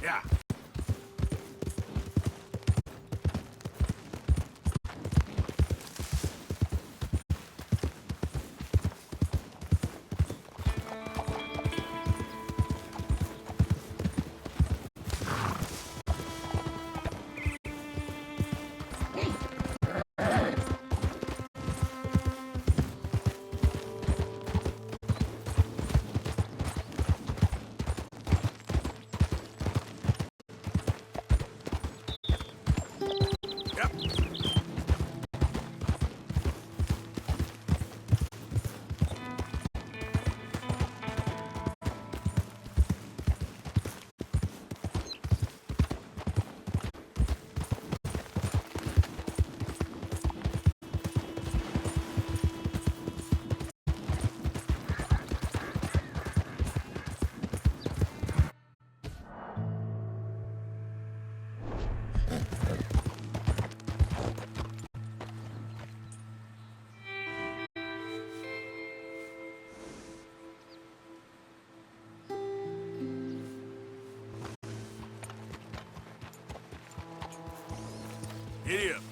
Yeah. Giddy up.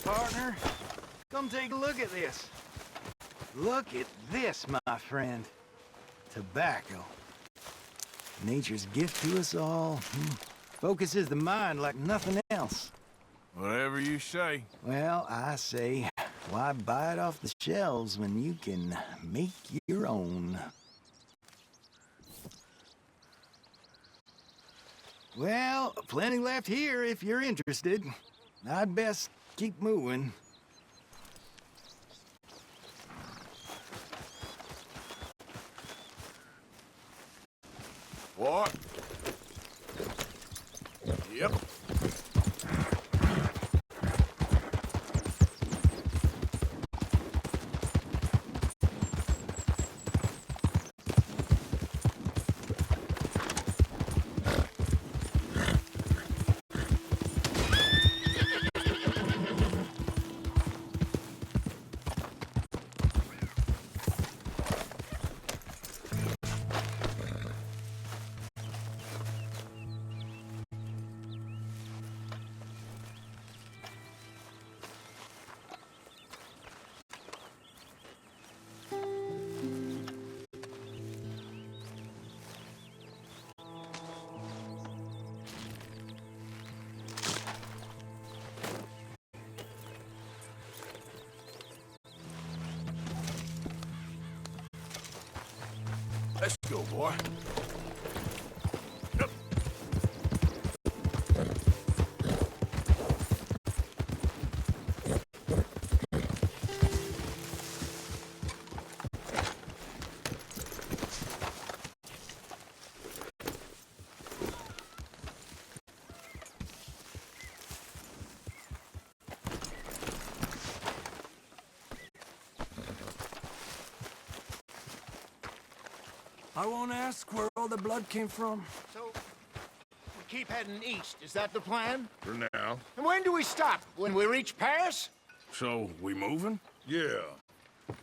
Partner, come take a look at this. Look at this, my friend. Tobacco. Nature's gift to us all. Focuses the mind like nothing else. Whatever you say. Well, I say, why buy it off the shelves when you can make your own? Well, plenty left here if you're interested. I'd best keep moving. What? Yep. Let's go, boy. Yep. I won't ask where all the blood came from. So, we keep heading east, is that the plan? For now. And when do we stop? When we reach Paris? So, we moving? Yeah.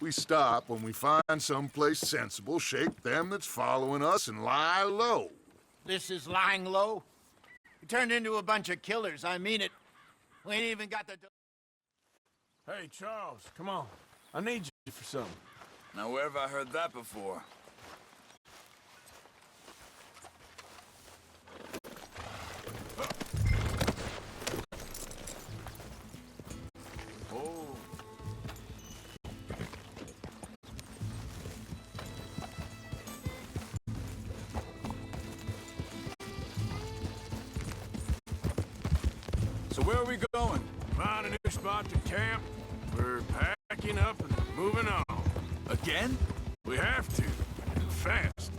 We stop when we find someplace sensible, shake them that's following us, and lie low. This is lying low? We turned into a bunch of killers, I mean it. We ain't even got the... Hey, Charles, come on. I need you for something. Now, where have I heard that before? Oh. So where are we going? Find a new spot to camp. We're packing up and moving on. Again? We have to. And fast.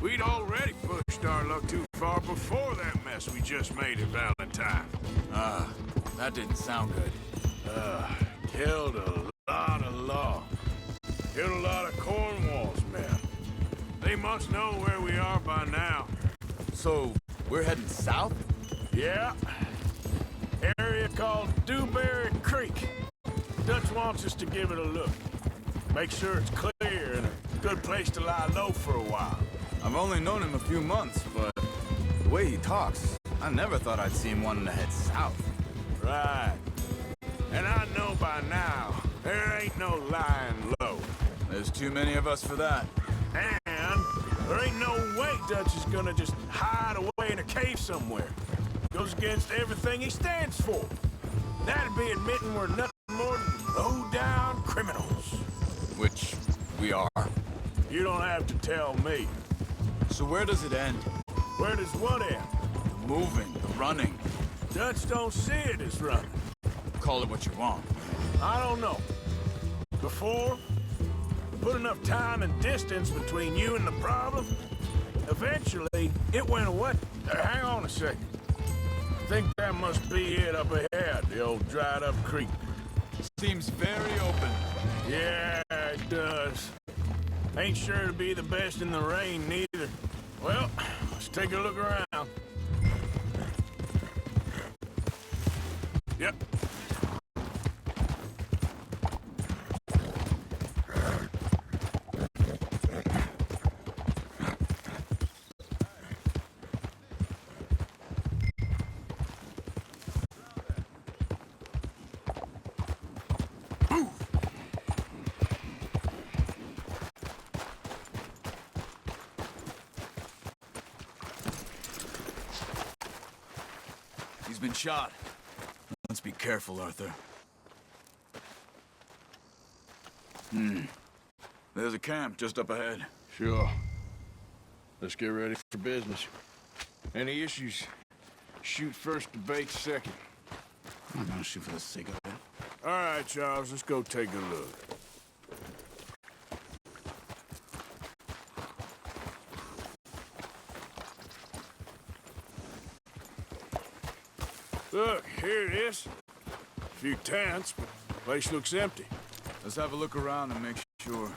We'd already pushed our luck too far before that mess we just made at Valentine. That didn't sound good. Killed a lot of law. Killed a lot of Cornwall's men. They must know where we are by now. So, we're heading south? Yeah. Area called Dewberry Creek. Dutch wants us to give it a look. Make sure it's clear and a good place to lie low for a while. I've only known him a few months, but the way he talks, I never thought I'd see him wanting to head south. Right. And I know by now, there ain't no lying low. There's too many of us for that. And there ain't no way Dutch is gonna just hide away in a cave somewhere. Goes against everything he stands for. That'd be admitting we're nothing more than low-down criminals. Which we are. You don't have to tell me. So where does it end? Where does what end? The moving, the running. Dutch don't see it as running. Call it what you want. I don't know. Before, put enough time and distance between you and the problem, eventually it went away. Hang on a second. I think that must be it up ahead, the old dried-up creek. Seems very open. Yeah, it does. Ain't sure to be the best in the rain, neither. Well, let's take a look around. Yep. He's been shot. Let's be careful, Arthur. There's a camp just up ahead. Sure. Let's get ready for business. Any issues? Shoot first, debate second. I'm not gonna shoot for the sake of it. All right, Charles, let's go take a look. Look, here it is. A few tents, but the place looks empty. Let's have a look around and make sure.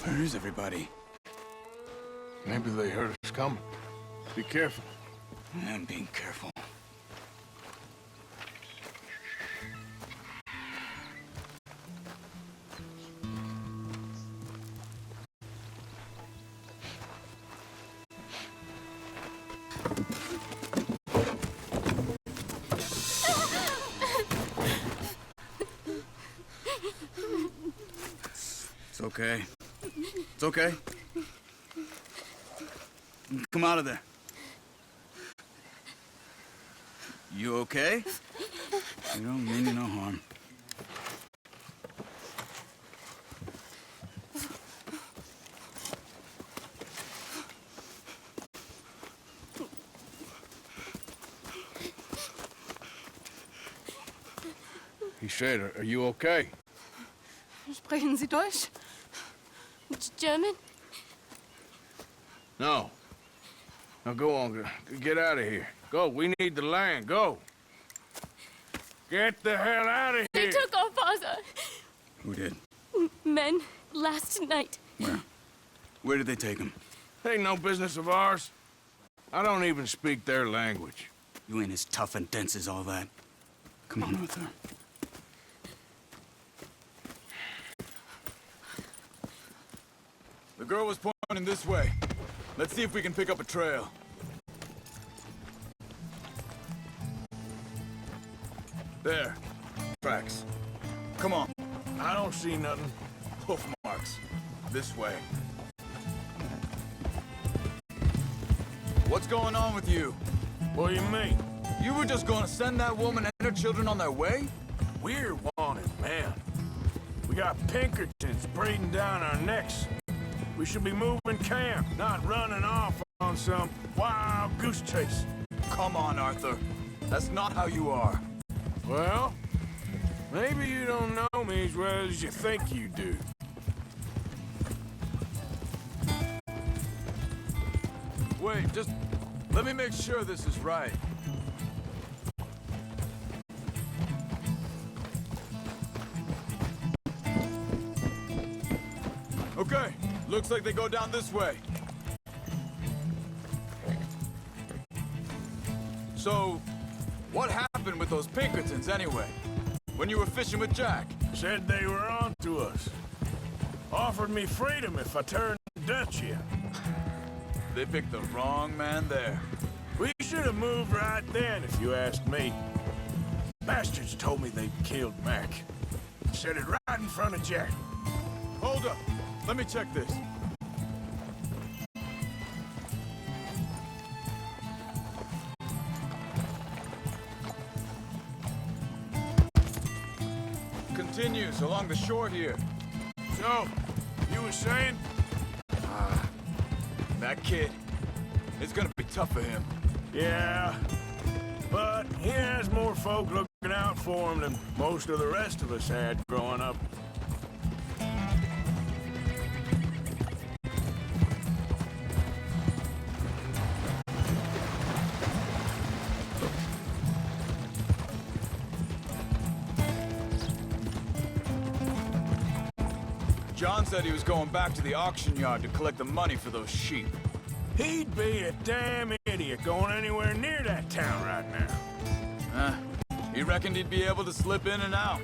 Where is everybody? Maybe they heard us coming. Be careful. I'm being careful. okay. It's okay. Come out of there. You okay? You don't mean you no harm. He said, are you okay? Sprechen Sie Deutsch? German? No. Now go on, get out of here. Go, we need the land, go. Get the hell out of They here. took our father. Who did? Men, last night. Where? Where did they take him? Ain't no business of ours. I don't even speak their language. You ain't as tough and dense as all that. Come on, Arthur. The girl was pointing this way. Let's see if we can pick up a trail. There. Tracks. Come on. I don't see nothing. Hoof marks. This way. What's going on with you? What do you mean? You were just going to send that woman and her children on their way? We're wanted, man. We got Pinkertons breathing down our necks. We should be moving camp, not running off on some wild goose chase. Come on, Arthur. That's not how you are. Well, maybe you don't know me as well as you think you do. Wait, just let me make sure this is right. Okay, looks like they go down this way. So, what happened with those Pinkertons anyway? When you were fishing with Jack? Said they were on to us. Offered me freedom if I turned Dutch in. They picked the wrong man there. We should have moved right then, if you ask me. Bastards told me they'd killed Mac. Said it right in front of Jack. Hold up. Let me check this. Continues along the shore here. So, you were saying? That kid, it's gonna be tough for him. Yeah, but he has more folk looking out for him than most of the rest of us had growing up. John said he was going back to the auction yard to collect the money for those sheep. He'd be a damn idiot going anywhere near that town right now. He reckoned he'd be able to slip in and out.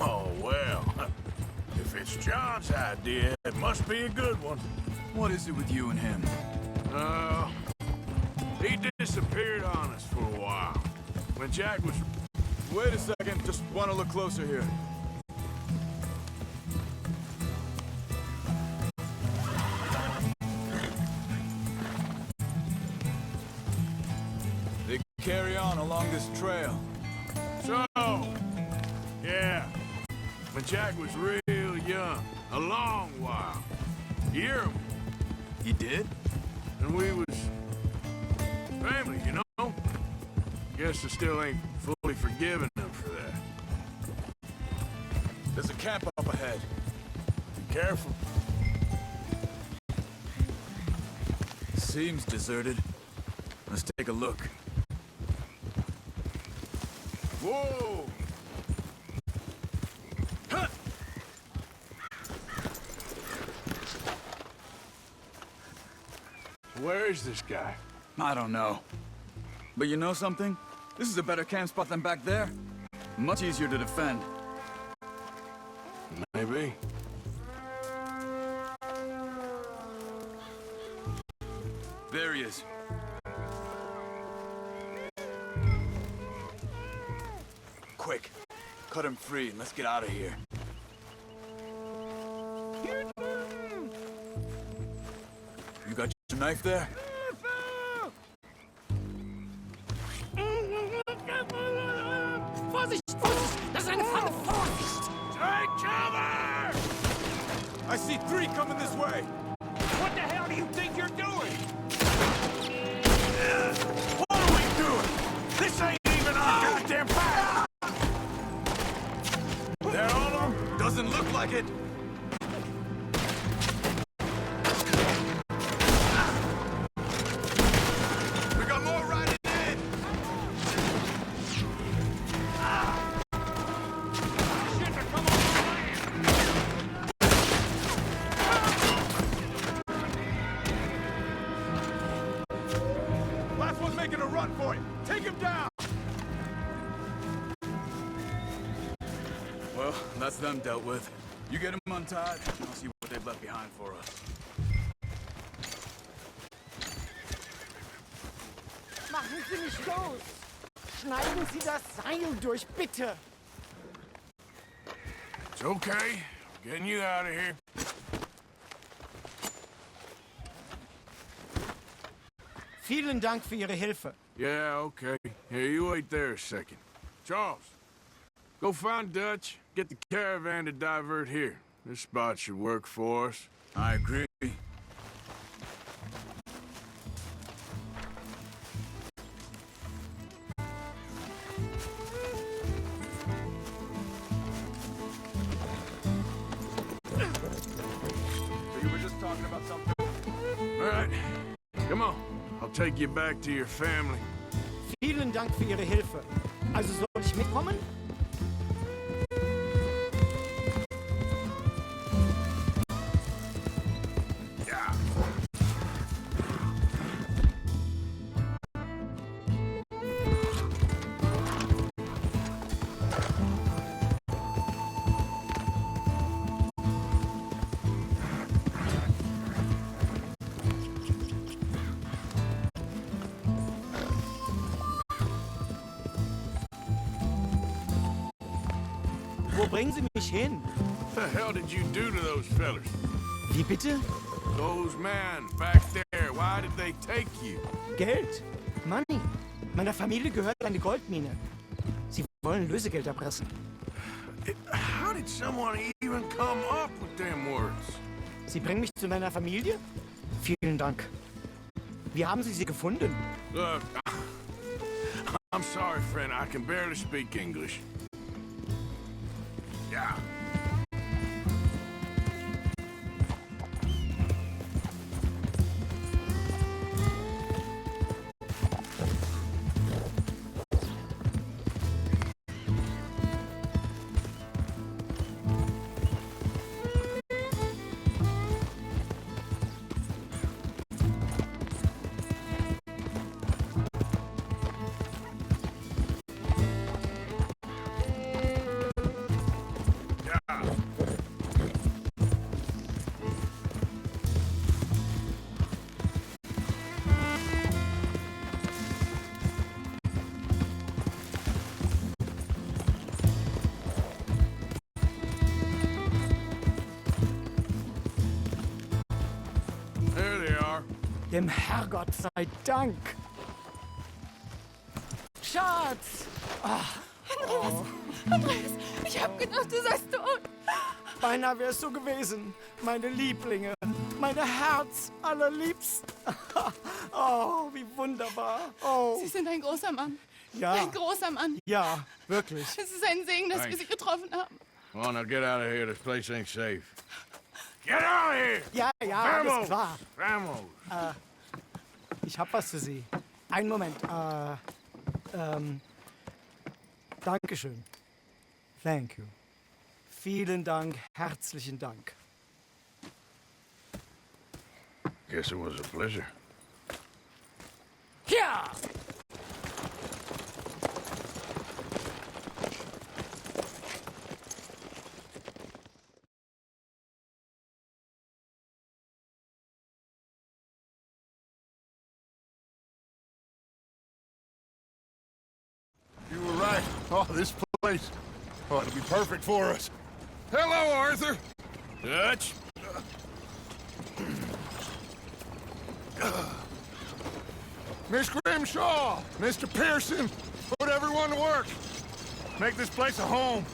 Oh, well. If it's John's idea, it must be a good one. What is it with you and him? He disappeared on us for a while. When Jack was... Wait a second, just want to look closer here. They carry on along this trail. So, yeah, when Jack was real young, a long while. You hear him? He did? And we was family, you know? Guess I still ain't fully forgiven him for that. There's a camp up ahead. Be careful. Seems deserted. Let's take a look. Whoa! Huh. Where is this guy? I don't know. But you know something? This is a better camp spot than back there. Much easier to defend. Maybe. There he is. Quick, cut him free and let's get out of here. You got your knife there? Vorsicht, Vorsicht! Das ist eine Falle! Vorsicht! Take cover! I see 3 coming this way. What the hell do you think you're doing? What are we doing? This ain't even our goddamn fight! They're all of them? Doesn't look like it. We got more riding in. Shit, they're coming on the land! Last one's making a run for it. Take him down. Well, that's them dealt with. You get them untied, and I'll see what they've left behind for us. Machen Sie nicht los! Schneiden Sie das Seil durch, bitte! It's okay. I'm getting you out of here. Vielen Dank für Ihre Hilfe. Yeah, okay. Here, you wait there a second. Charles, go find Dutch. Get the caravan to divert here. This spot should work for us. I agree. So you were just talking about something? All right. Come on. I'll take you back to your family. Vielen Dank für Ihre Hilfe. Also soll ich mitkommen? Yeah. Wo bringen Sie mich hin? What the hell did you do to those fellas? Wie bitte? Those men back there, why did they take you? Geld. Money. Meiner Familie gehört eine Goldmine. Sie wollen Lösegeld erpressen. How did someone even come up with them words? Sie bringen mich zu meiner Familie? Vielen Dank. Wie haben Sie sie gefunden? Look, I'm sorry, friend. I can barely speak English. Yeah. There they are. Dem Herrgott sei Dank. Schatz! Andreas, ich hab gedacht, du seist tot. Beinahe wärst du gewesen. Meine Lieblinge. Meine Herz allerliebsten. Oh, wie wunderbar. Oh, Sie sind ein großer Mann. ja. Ein großer Mann. Ja, wirklich. Es ist ein Segen, dass wir Thanks. Sie getroffen haben. Come on, now get out of here. This place ain't safe. Get out of here! Ja, ja, alles Vamos! klar. Vamos! Ich hab was für Sie. Einen Moment. Dankeschön. Thank you. Vielen Dank, herzlichen Dank. Guess it was a pleasure. Ja! You were right. Oh, this place. Oh, it'll be perfect for us. Hello, Arthur. Dutch? Miss Grimshaw, Mr. Pearson, put everyone to work. Make this place a home.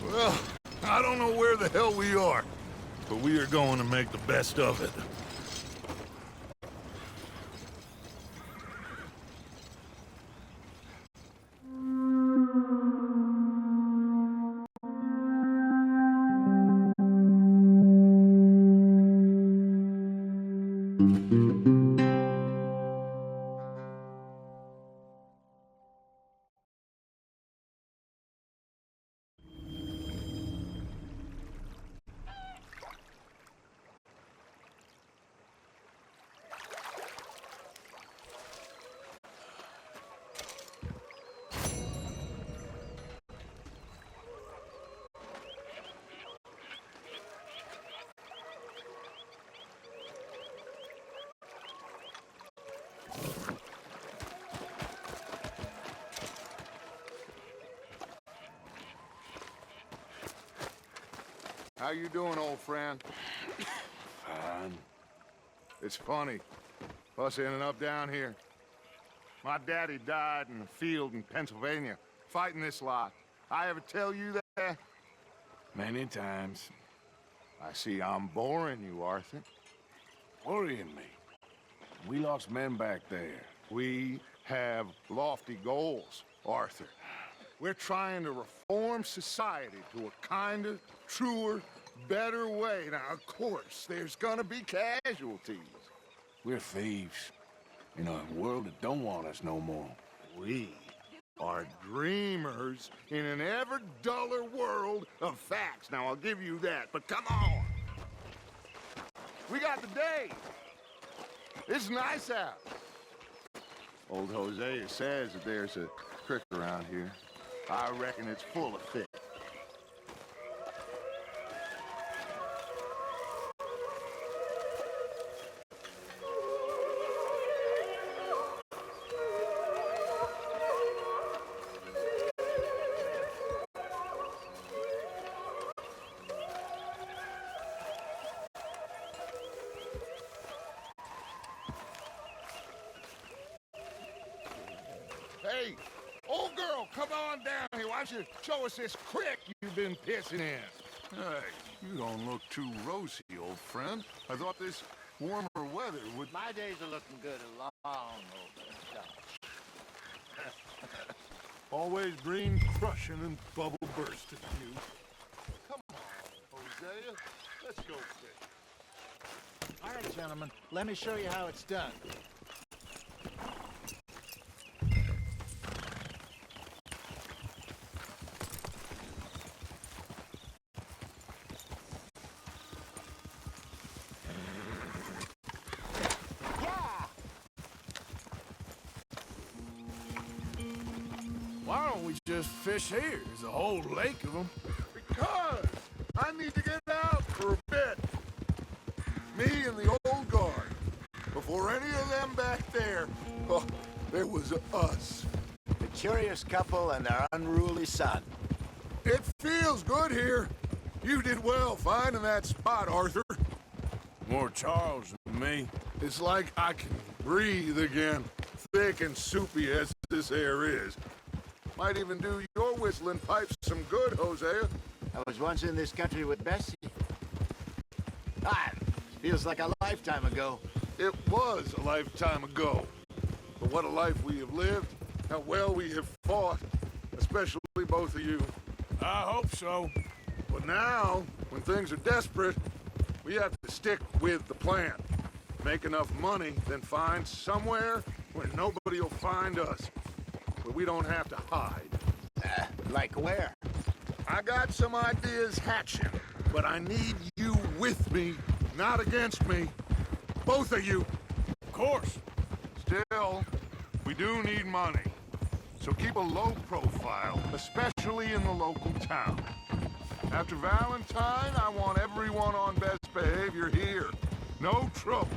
Well, I don't know where the hell we are, but we are going to make the best of it. How you doing, old friend? Fine. It's funny, us ending up down here. My daddy died in a field in Pennsylvania, fighting this lot. I ever tell you that? Many times. I see I'm boring you, Arthur. Worrying me. We lost men back there. We have lofty goals, Arthur. We're trying to reform society to a kinder, truer, better way. Now, of course, there's gonna be casualties. We're thieves. In a world that don't want us no more. We are dreamers in an ever duller world of facts. Now, I'll give you that, but come on. We got the day. It's nice out. Old Hosea says that there's a creek around here. I reckon it's full of fish. Hey, old girl, come on down here. Why don't you show us this creek you've been pissing in? Hey, you don't look too rosy, old friend. I thought this warmer weather would... My days are looking good along over the top. Always green crushing and bubble bursting, you. Come on, Hosea. Let's go fish. All right, gentlemen, let me show you how it's done. Why don't we just fish here? There's a whole lake of them. Because I need to get out for a bit. Me and the old guard. Before any of them back there, oh, there was us. The curious couple and their unruly son. It feels good here. You did well finding that spot, Arthur. More Charles than me. It's like I can breathe again, thick and soupy as this air is. Might even do your whistling pipes some good, Hosea. I was once in this country with Bessie. Feels like a lifetime ago. It was a lifetime ago. But what a life we have lived, how well we have fought, especially both of you. I hope so. But now, when things are desperate, we have to stick with the plan. Make enough money, then find somewhere where nobody will find us. Where we don't have to hide. Like where? I got some ideas hatching, but I need you with me, not against me. Both of you. Of course. Still, we do need money. So keep a low profile, especially in the local town. After Valentine, I want everyone on best behavior here. No trouble.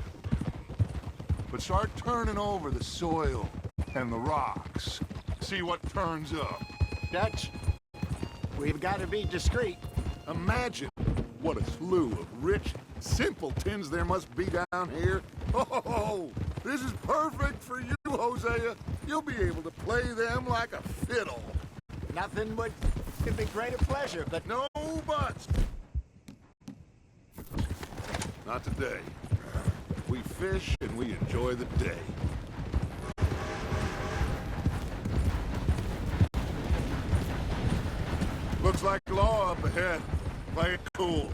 But start turning over the soil and the rocks. See what turns up. Dutch, we've got to be discreet. Imagine what a slew of rich, simpletons there must be down here. Oh, this is perfect for you, Hosea. You'll be able to play them like a fiddle. Nothing would give me greater pleasure, but No buts. Not today. We fish and we enjoy the day. Looks like law up ahead. Play it cool.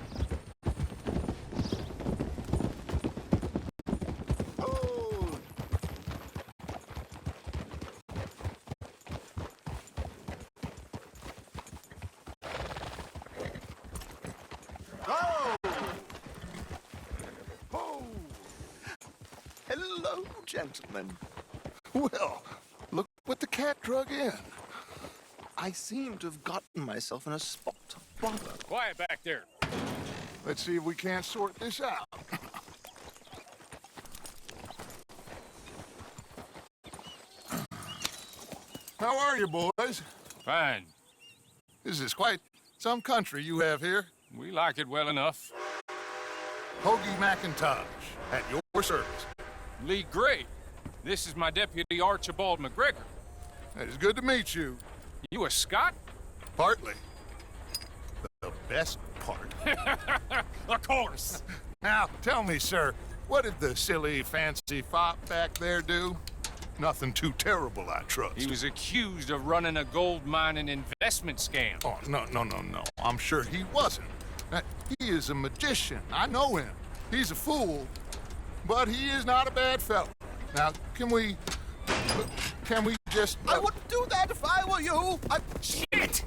oh, oh, Oh! hello, gentlemen. Well, look what the cat drug in. I seem to have gotten myself in a spot of bother. Quiet back there. Let's see if we can't sort this out. How are you, boys? Fine. This is quite some country you have here. We like it well enough. Hoagie McIntosh, at your service. Lee Gray. This is my deputy Archibald McGregor. It is good to meet you. You a Scot? Partly. The best part. Of course. Now, tell me, sir, what did the silly, fancy fop back there do? Nothing too terrible, I trust. He was accused of running a gold mining investment scam. Oh, no. I'm sure he wasn't. He is a magician. I know him. He's a fool, but he is not a bad fellow. Now, can we just... I wouldn't do that if I were you. Shit!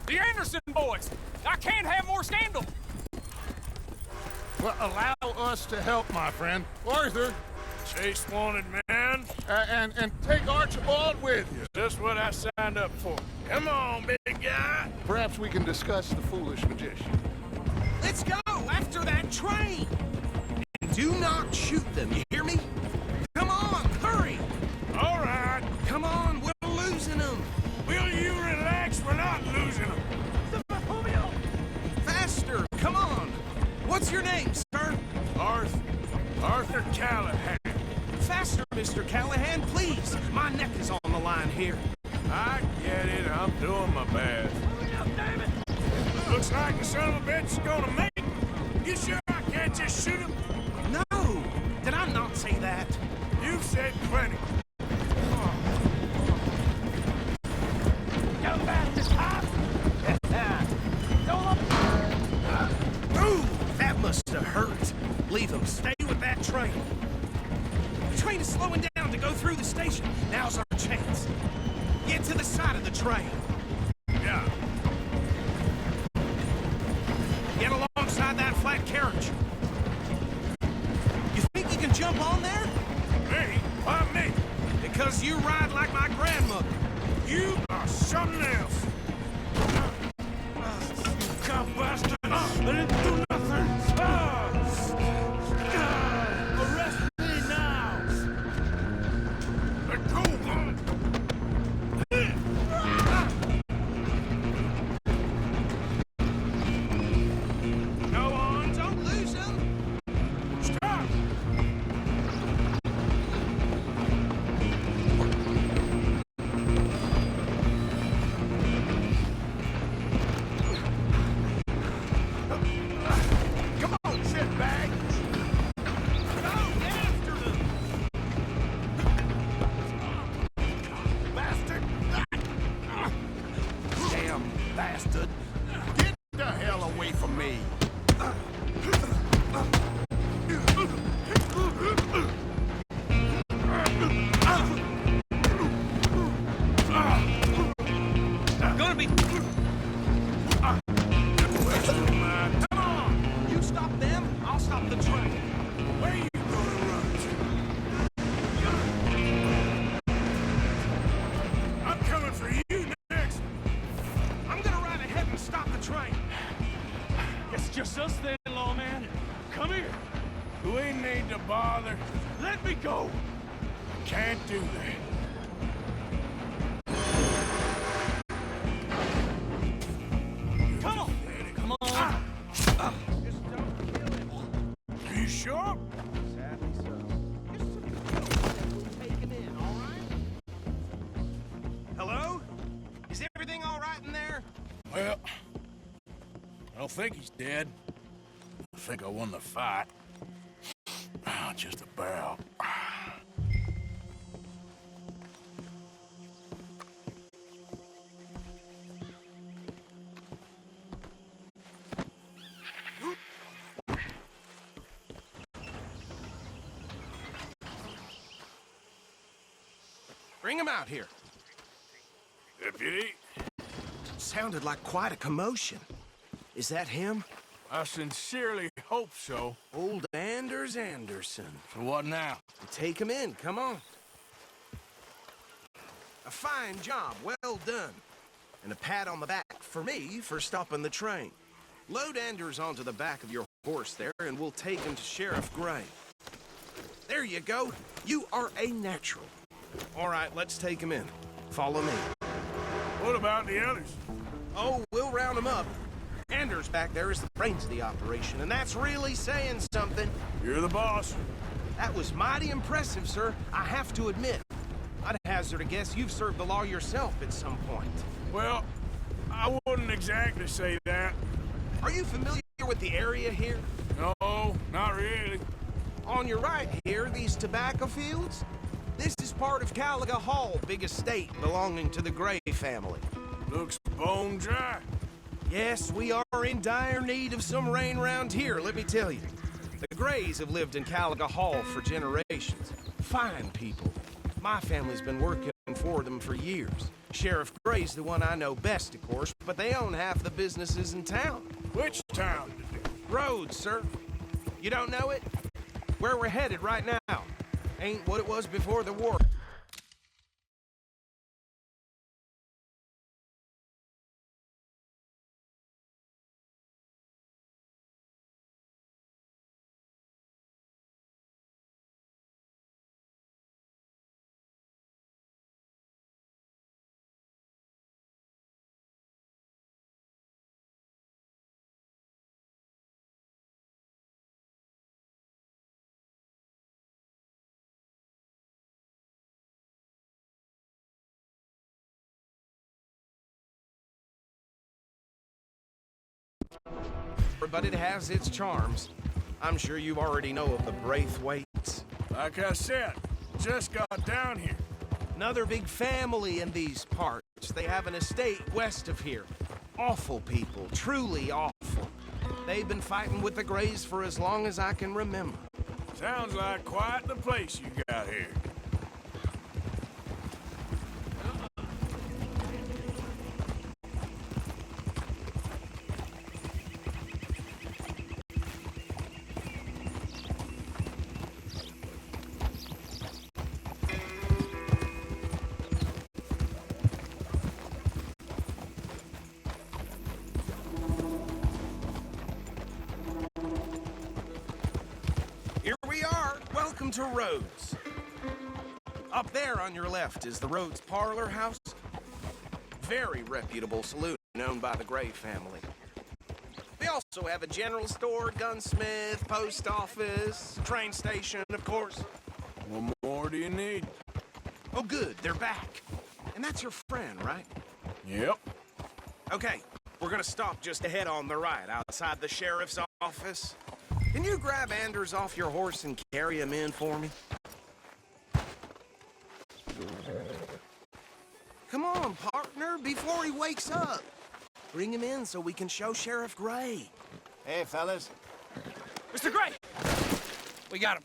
The Anderson boys! I can't have more scandal! Well, allow us to help, my friend. Arthur, Chase wanted man. and take Archibald with you. Just what I signed up for. Come on, big guy. Perhaps we can discuss the foolish magician. Let's go after that train! And do not shoot them, you hear me? Come on, hurry! All right. Come on, we're losing them! Will you relax? We're not losing them. Faster, come on! What's your name, sir? Arthur Callahan. Faster, Mr. Callahan, please! My neck is on the line here. I get it. I'm doing my best. Looks like the son of a bitch is gonna make it. You sure I can't just shoot him? No! Did I not say that? You've said plenty. Ooh, that must have hurt. Leave them. Stay with that train. The train is slowing down to go through the station. Now's our chance. Get to the side of the train. Yeah. Get alongside that flat carriage. You think you can jump on there? Me? Why me? Because you ride like my grandmother. You are something else. You cop bastard. I didn't do nothing. Arrest me now. Let go. Go on, don't lose him. Stop. Come on, shitbag. Go, get after them. Bastard. damn bastard. Get the hell away from me. Gonna be... Come on! You stop them, I'll stop the train. Where you gonna run to? I'm coming for you next. I'm gonna ride ahead and stop the train. It's just us then, lawman. Come here. We need to bother. Let me go. Can't do that. Come on. Come on. Just don't kill him. sure? Sadly so. Hello? Is everything all right in there? Well, I don't think he's dead. I think I won the fight. Just about. Bring him out here. Deputy, Sounded like quite a commotion. Is that him? I sincerely hope so. Old Anders Anderson. So what now? Take him in, come on. A fine job, well done. And a pat on the back for me for stopping the train. Load Anders onto the back of your horse there, and we'll take him to Sheriff Gray. There you go. You are a natural. All right, let's take him in. Follow me. What about the others? Oh, we'll round them up. Anders back there is the brains of the operation, and that's really saying something. You're the boss. That was mighty impressive, sir. I have to admit. I'd hazard a guess you've served the law yourself at some point. Well, I wouldn't exactly say that. Are you familiar with the area here? No, not really. On your right here, these tobacco fields? This is part of Caliga Hall, big estate belonging to the Gray family. Looks bone dry. Yes, we are in dire need of some rain round here, let me tell you. The Grays have lived in Caliga Hall for generations. Fine people. My family's been working for them for years. Sheriff Gray's the one I know best, of course, but they own half the businesses in town. Which town? Rhodes, sir. You don't know it? Where we're headed right now. Ain't what it was before the war. But it has its charms. I'm sure you already know of the Braithwaites. Like I said, just got down here. Another big family in these parts. They have an estate west of here. Awful people, truly awful. They've been fighting with the Grays for as long as I can remember. Sounds like quite the place you got here. Here we are. Welcome to Rhodes. Up there on your left is the Rhodes Parlor House. Very reputable saloon owned by the Gray family. We also have a general store, gunsmith, post office, train station, of course. What more do you need? Oh, good. They're back. And that's your friend, right? Yep. Okay. We're gonna stop just ahead on the right, outside the sheriff's office. Can you grab Anders off your horse and carry him in for me? Come on, partner, before he wakes up. Bring him in so we can show Sheriff Gray. Hey, fellas. Mr. Gray! We got him.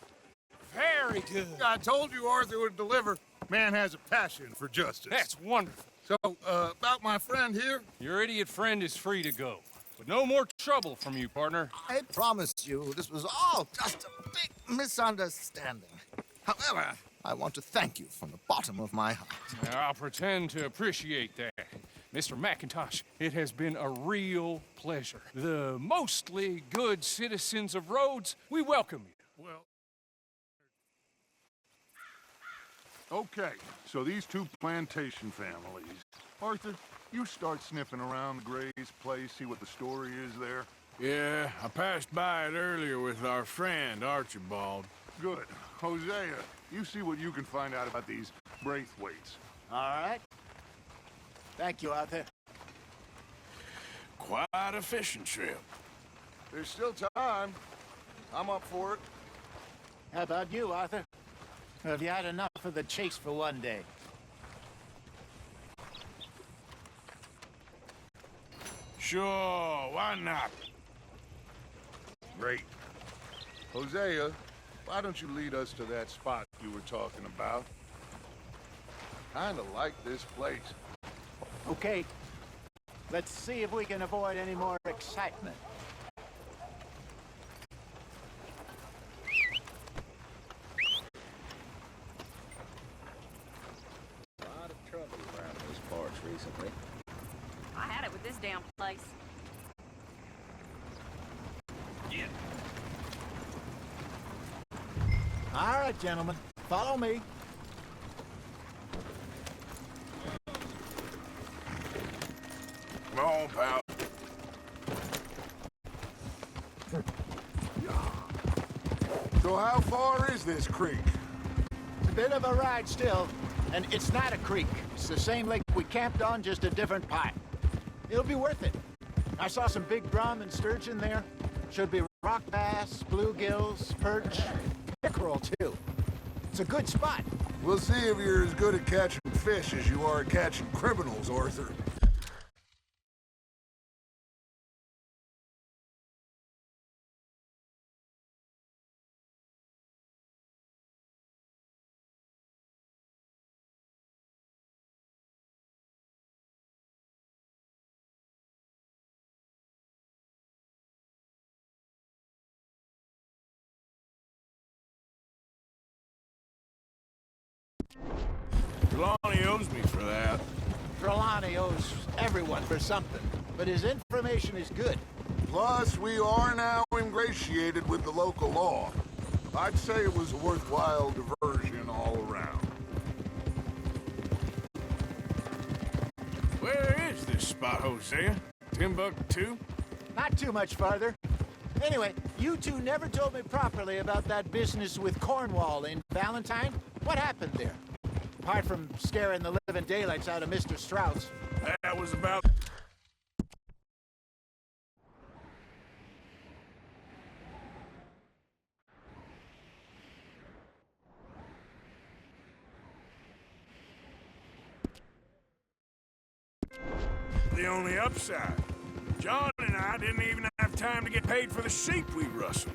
Very good. I told you Arthur would deliver. Man has a passion for justice. That's wonderful. So, about my friend here? Your idiot friend is free to go. But no more trouble from you, partner. I promise you, this was all just a big misunderstanding. However, I want to thank you from the bottom of my heart. Now, I'll pretend to appreciate that. Mr. McIntosh, it has been a real pleasure. The mostly good citizens of Rhodes, we welcome you. Well... Okay, so these two plantation families. Arthur, you start sniffing around the Gray's place, see what the story is there. Yeah, I passed by it earlier with our friend, Archibald. Good. Hosea, you see what you can find out about these Braithwaites. All right. Thank you, Arthur. Quite a fishing trip. There's still time. I'm up for it. How about you, Arthur? Or have you had enough of the chase for one day? Sure, why not? Great. Hosea, why don't you lead us to that spot you were talking about? Kinda like this place. Okay. Let's see if we can avoid any more excitement. A lot of trouble around those parts recently. I had it with this damn place. All right, gentlemen. Follow me. Come on, pal. So how far is this creek? It's a bit of a ride still, and it's not a creek. It's the same lake we camped on, just a different pipe. It'll be worth it. I saw some big drum and sturgeon there. Should be rock bass, bluegills, perch, pickerel too. It's a good spot. We'll see if you're as good at catching fish as you are at catching criminals, Arthur. Trelawney owes me for that. Trelawney owes everyone for something, but his information is good. Plus, we are now ingratiated with the local law. I'd say it was a worthwhile diversion all around. Where is this spot, Hosea? Timbuktu? Not too much farther. Anyway, you two never told me properly about that business with Cornwall in Valentine. What happened there? Apart from scaring the living daylights out of Mr. Strauss. That was about... The only upside. John and I didn't even have time to get paid for the sheep we rustled.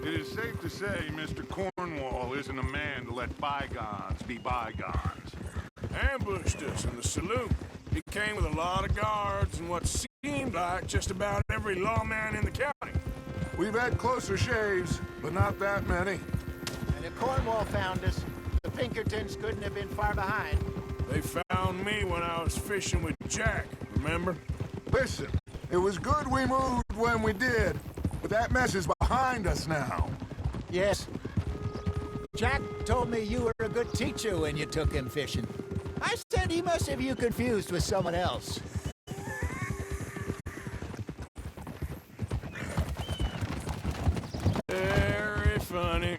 It is safe to say Mr. Cornwall isn't a man to let bygones be bygones. Ambushed us in the saloon. He came with a lot of guards and what seemed like just about every lawman in the county. We've had closer shaves, but not that many. And if Cornwall found us, the Pinkertons couldn't have been far behind. They found me when I was fishing with Jack, remember? Listen, it was good we moved when we did, but that mess is behind us now. Yes. Jack told me you were a good teacher when you took him fishing. I said he must have you confused with someone else. Very funny.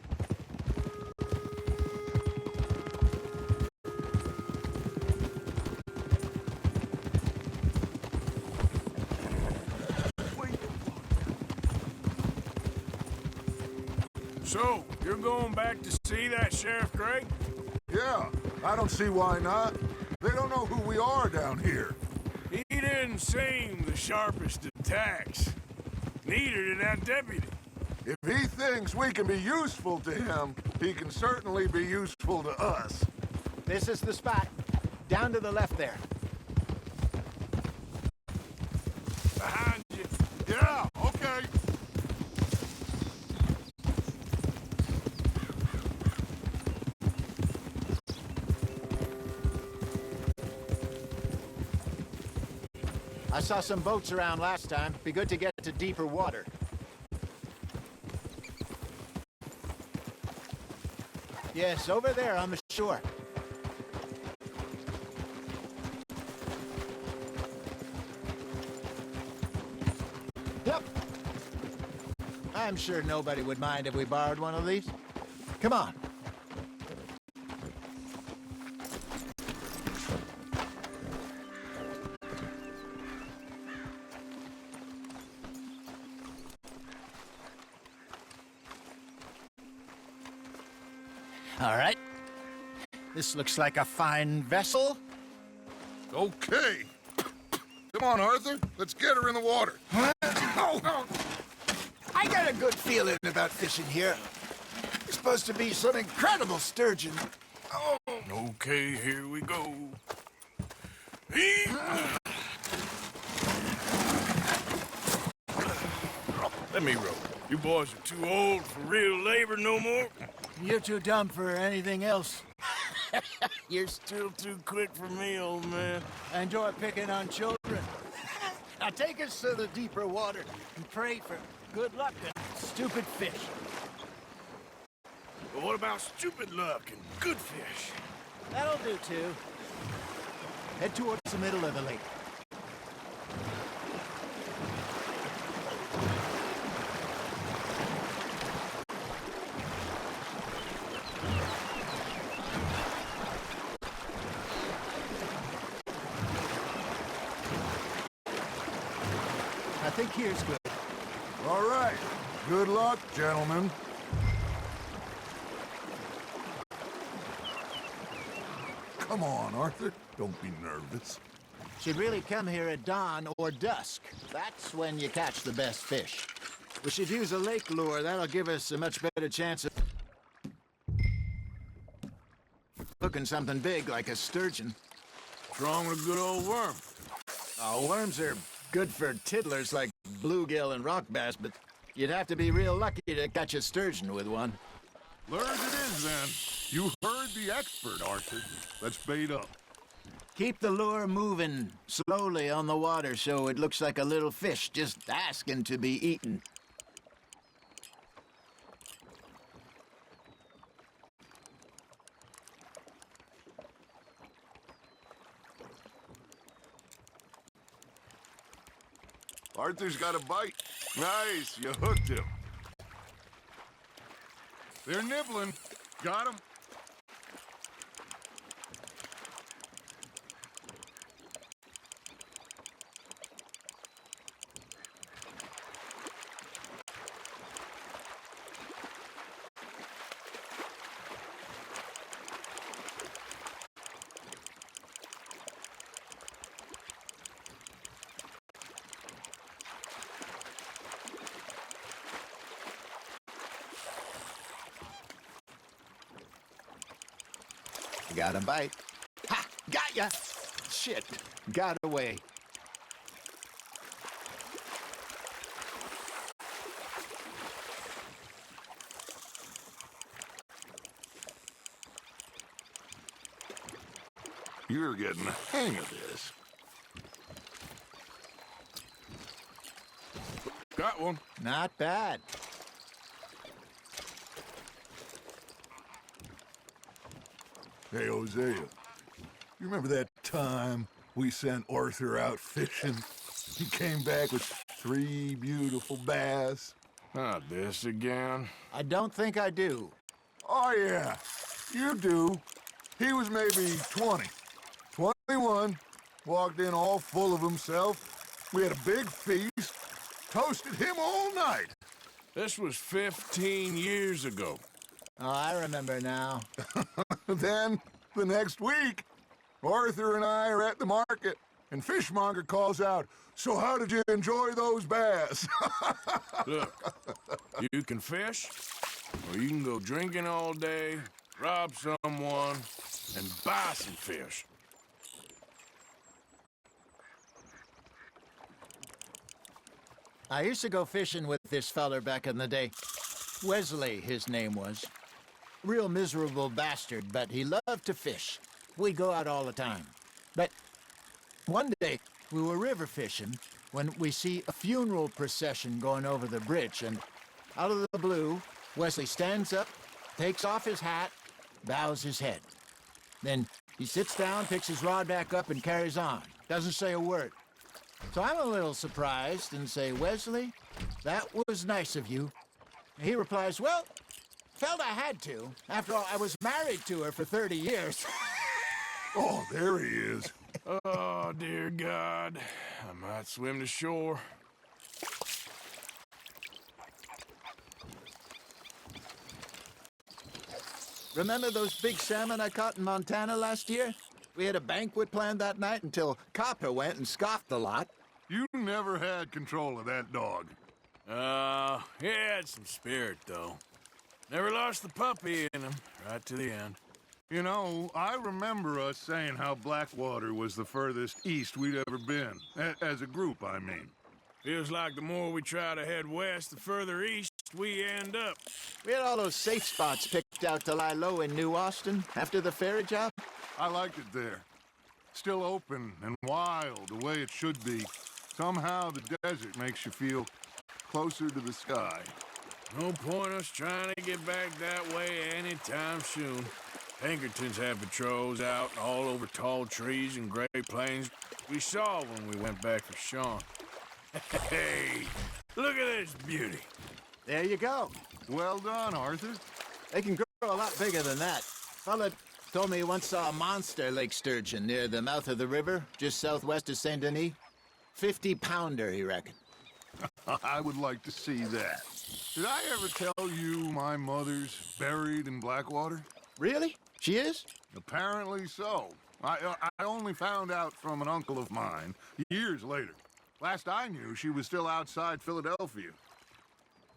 So, you're going back to see that Sheriff Gray? Yeah, I don't see why not. They don't know who we are down here. He didn't seem the sharpest of tacks. Neither did that deputy. If he thinks we can be useful to him, he can certainly be useful to us. This is the spot. Down to the left there. Behind you. Yeah, okay. I saw some boats around last time. Be good to get to deeper water. Yes, over there on the shore. Yep, I'm sure nobody would mind if we borrowed one of these. Come on. All right. This looks like a fine vessel. Okay. Come on, Arthur. Let's get her in the water. Oh. I got a good feeling about fishing here. There's supposed to be some incredible sturgeon. Oh. Okay, here we go. Let me row. You boys are too old for real labor no more. You're too dumb for anything else. You're still too quick for me, old man. I enjoy picking on children. Now take us to the deeper water and pray for good luck and stupid fish. But what about stupid luck and good fish? That'll do, too. Head towards the middle of the lake. I think here's good. All right. Good luck, gentlemen. Come on, Arthur. Don't be nervous. Should really come here at dawn or dusk. That's when you catch the best fish. We should use a lake lure. That'll give us a much better chance of hooking something big like a sturgeon. What's wrong with a good old worm? Oh, worms are good for tiddlers like bluegill and rock bass, but you'd have to be real lucky to catch a sturgeon with one. Lures it is, then. You heard the expert, Arthur. Let's bait up. Keep the lure moving slowly on the water so it looks like a little fish just asking to be eaten. Arthur's got a bite. Nice, you hooked him. They're nibbling. Got him? Got a bite. Ha! Got ya! Shit. Got away. You're getting the hang of this. Got one. Not bad. Hey, Hosea, you remember that time we sent Arthur out fishing? He came back with 3 beautiful bass. Not this again. I don't think I do. Oh, yeah, you do. He was maybe 20, 21, walked in all full of himself. We had a big feast, toasted him all night. This was 15 years ago. Oh, I remember now. Then, the next week, Arthur and I are at the market, and Fishmonger calls out, "So how did you enjoy those bass?" Look, you can fish, or you can go drinking all day, rob someone, and buy some fish. I used to go fishing with this feller back in the day. Wesley, his name was. Real miserable bastard, but he loved to fish. We'd go out all the time. But one day, we were river fishing when we see a funeral procession going over the bridge, and out of the blue, Wesley stands up, takes off his hat, bows his head. Then he sits down, picks his rod back up, and carries on. Doesn't say a word. So I'm a little surprised and say, "Wesley, that was nice of you, He replies, well, felt I had to. After all, I was married to her for 30 years. Oh, there he is. Oh, dear God. I might swim to shore. Remember those big salmon I caught in Montana last year? We had a banquet planned that night until Copper went and scoffed the lot. You never had control of that dog. He had some spirit, though. Never lost the puppy in him, right to the end. You know, I remember us saying how Blackwater was the furthest east we'd ever been. As a group, I mean. Feels like the more we try to head west, the further east we end up. We had all those safe spots picked out to lie low in New Austin after the ferry job. I liked it there. Still open and wild, the way it should be. Somehow the desert makes you feel closer to the sky. No point us trying to get back that way anytime soon. Pinkertons had patrols out all over tall trees and Great Plains. We saw when we went back for Sean. Hey, look at this beauty. There you go. Well done, Arthur. They can grow a lot bigger than that. Fella told me he once saw a monster lake sturgeon near the mouth of the river, just southwest of Saint Denis. 50-pounder, he reckoned. I would like to see that. Did I ever tell you my mother's buried in Blackwater? Really? She is? Apparently so. I only found out from an uncle of mine years later. Last I knew, she was still outside Philadelphia.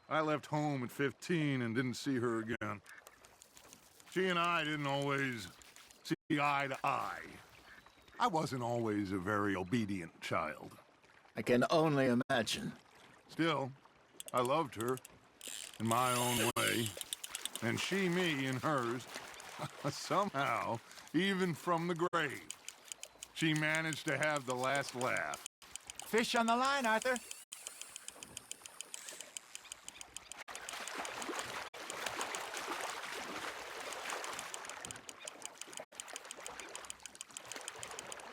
I left home at 15 and didn't see her again. She and I didn't always see eye to eye. I wasn't always a very obedient child. I can only imagine. Still, I loved her in my own way, and she me in hers. Somehow, even from the grave, she managed to have the last laugh. Fish on the line, Arthur.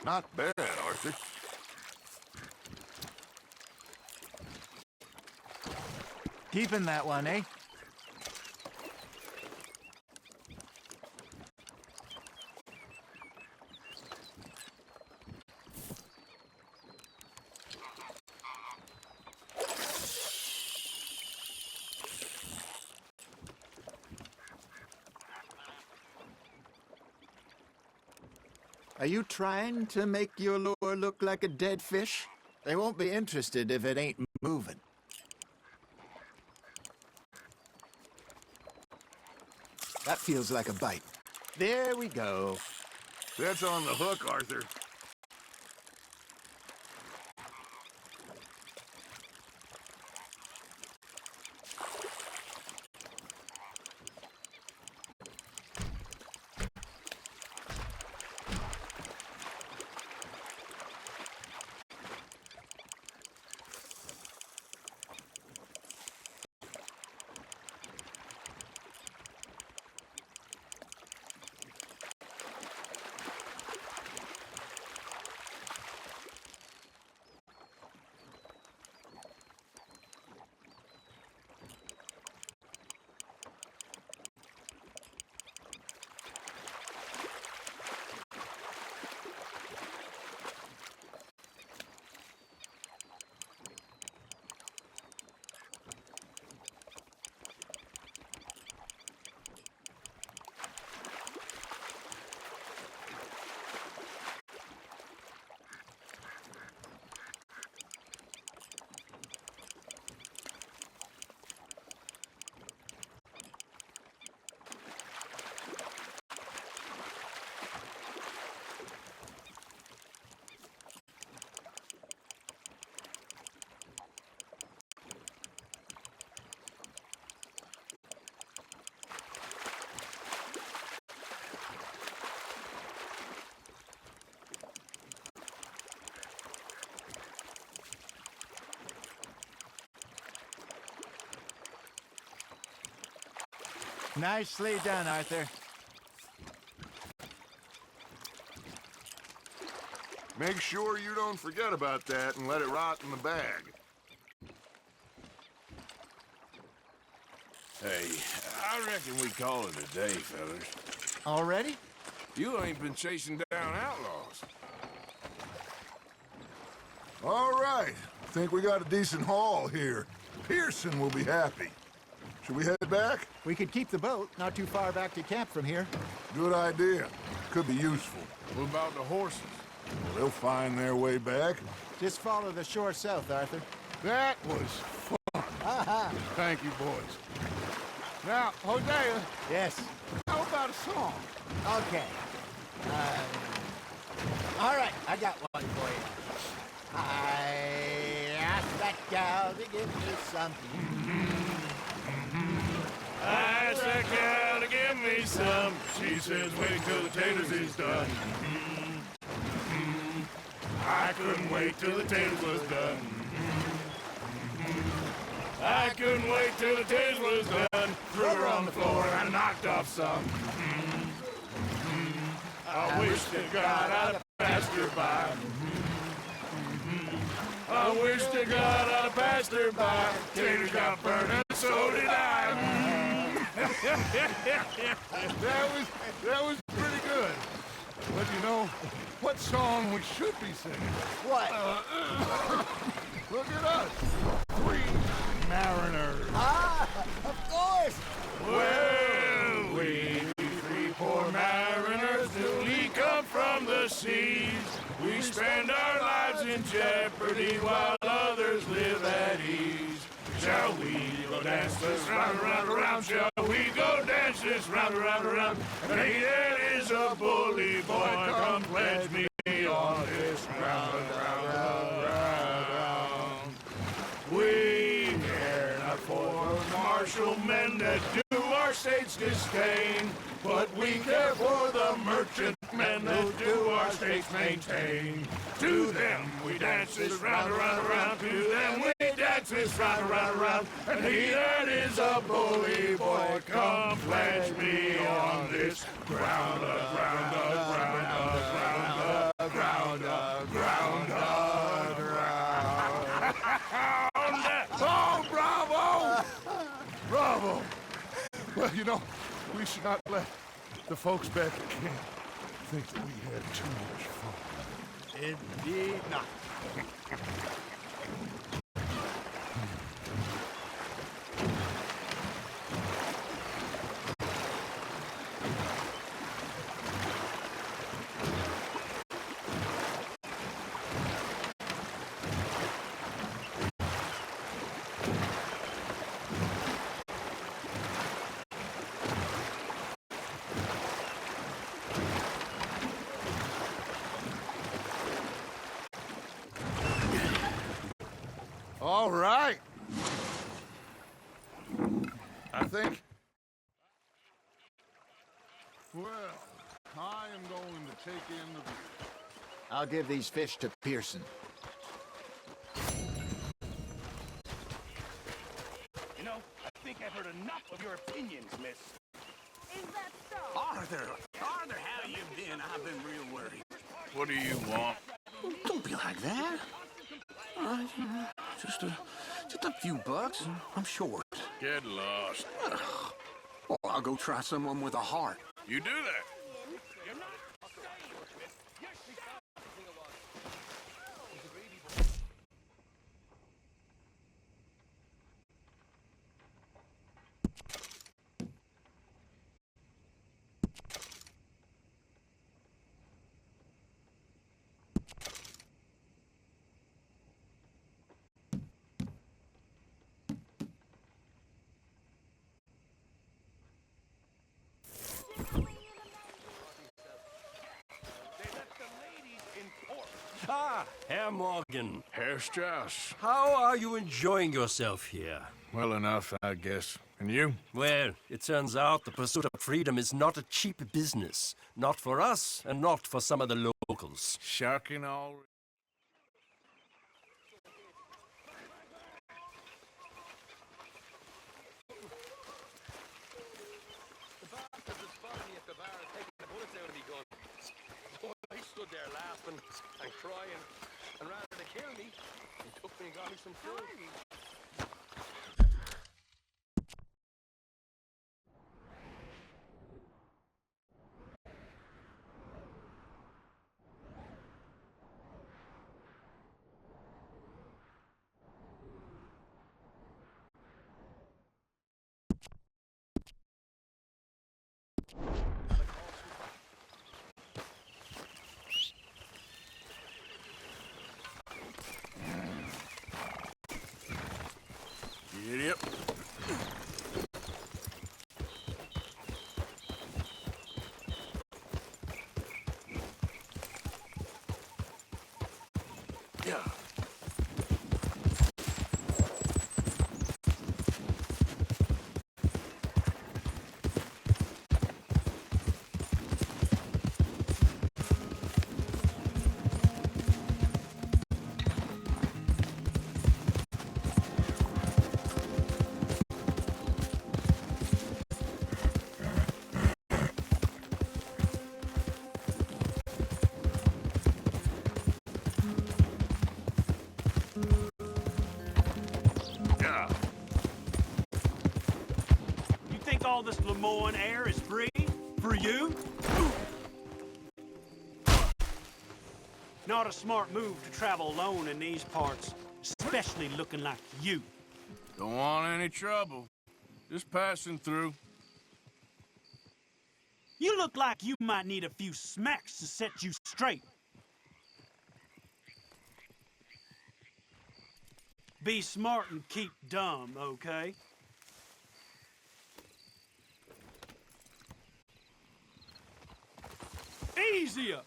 Not bad, Arthur. Keeping that one, eh? Are you trying to make your lure look like a dead fish? They won't be interested if it ain't moving. That feels like a bite. There we go. That's on the hook, Arthur. Nicely done, Arthur. Make sure you don't forget about that and let it rot in the bag. Hey, I reckon we call it a day, fellas. Already? You ain't been chasing down outlaws. All right. Think we got a decent haul here. Pearson will be happy. Should we head back? We could keep the boat not too far back to camp from here. Good idea. Could be useful. What about the horses? Well, they'll find their way back. Just follow the shore south, Arthur. That was fun. Thank you, boys. Now, Hosea, Yes. how about a song? Okay. All right, I got one for you. I asked that gal to give me some. I asked that gal to give me some. She says, wait till the taters is done. I couldn't wait till the taters was done. I couldn't wait till the taters was done. Threw her on the floor and knocked off some. I wish to God I'd have passed her by. I wish to God I'd have passed her by. Taters got burned and so did I. That was pretty good. But you know, what song we should be singing? What? Look at us. 3 mariners. Of course. Well, we 3 poor mariners newly come from the seas. We spend our lives in jeopardy while others live at ease. Shall we go dance this round, around, around? Shall we go dance this round, around, around? Hey, there is a bully boy, come pledge me on this ground, ground. We care not for martial men that do our state's disdain, but we care for the merchant men that do our states maintain. To them we dance this round, around, around. To them we dance this round, around, around. And he that is a bully boy, come pledge me on this ground, ground, ground, ground, ground, ground, ground. Oh, bravo! Bravo! Well, you know, we should not let the folks back at camp think that we had too much fun. Indeed not. All right. I think. Well, I am going to take in the. I'll give these fish to Pearson. You know, I think I've heard enough of your opinions, miss. Is that so? Arthur, how you been? I've been real worried. What do you want? Don't be like that. Just a few bucks. I'm short. Get lost. Well, I'll go try someone with a heart. You do that. Ah, Herr Morgan. Herr Strauss. How are you enjoying yourself here? Well enough, I guess. And you? Well, it turns out the pursuit of freedom is not a cheap business. Not for us, and not for some of the locals. Shocking all. I stood there laughing and crying, and rather than kill me, he took me and got me some food. Get up. Yeah. You think all this Lemoyne air is free? For you? Not a smart move to travel alone in these parts, especially looking like you. Don't want any trouble. Just passing through. You look like you might need a few smacks to set you straight. Be smart and keep dumb, okay? Easier!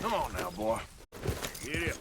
Come on now, boy. Get up.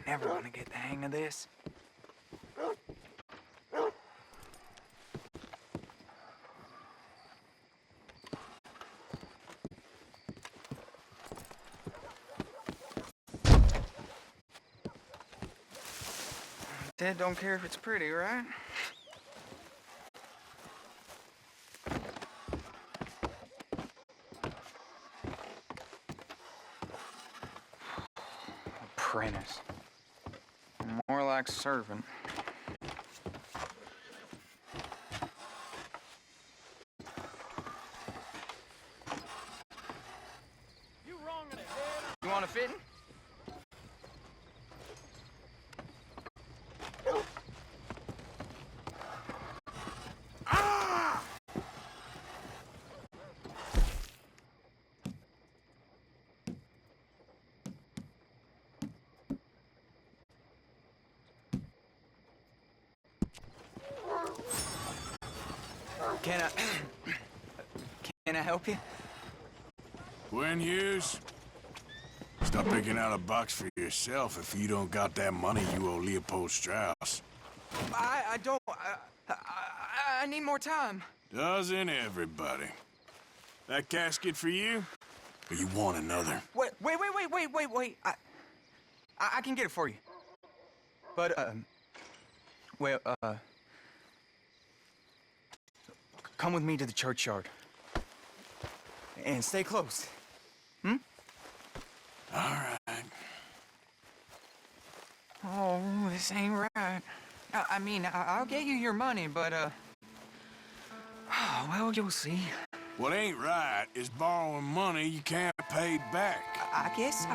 Never gonna get the hang of this. Dad don't care if it's pretty, right? Apprentice. More like servant. You wrong in it, You want a fitting? Can I help you? Quinn Hughes, stop picking out a box for yourself if you don't got that money you owe Leopold Strauss. I don't. I need more time. Doesn't everybody? That casket for you? Or you want another? Wait. I can get it for you. But, come with me to the churchyard. And stay close. Hmm? All right. Oh, this ain't right. I mean, I'll get you your money, but, well, you'll see. What ain't right is borrowing money you can't pay back. I guess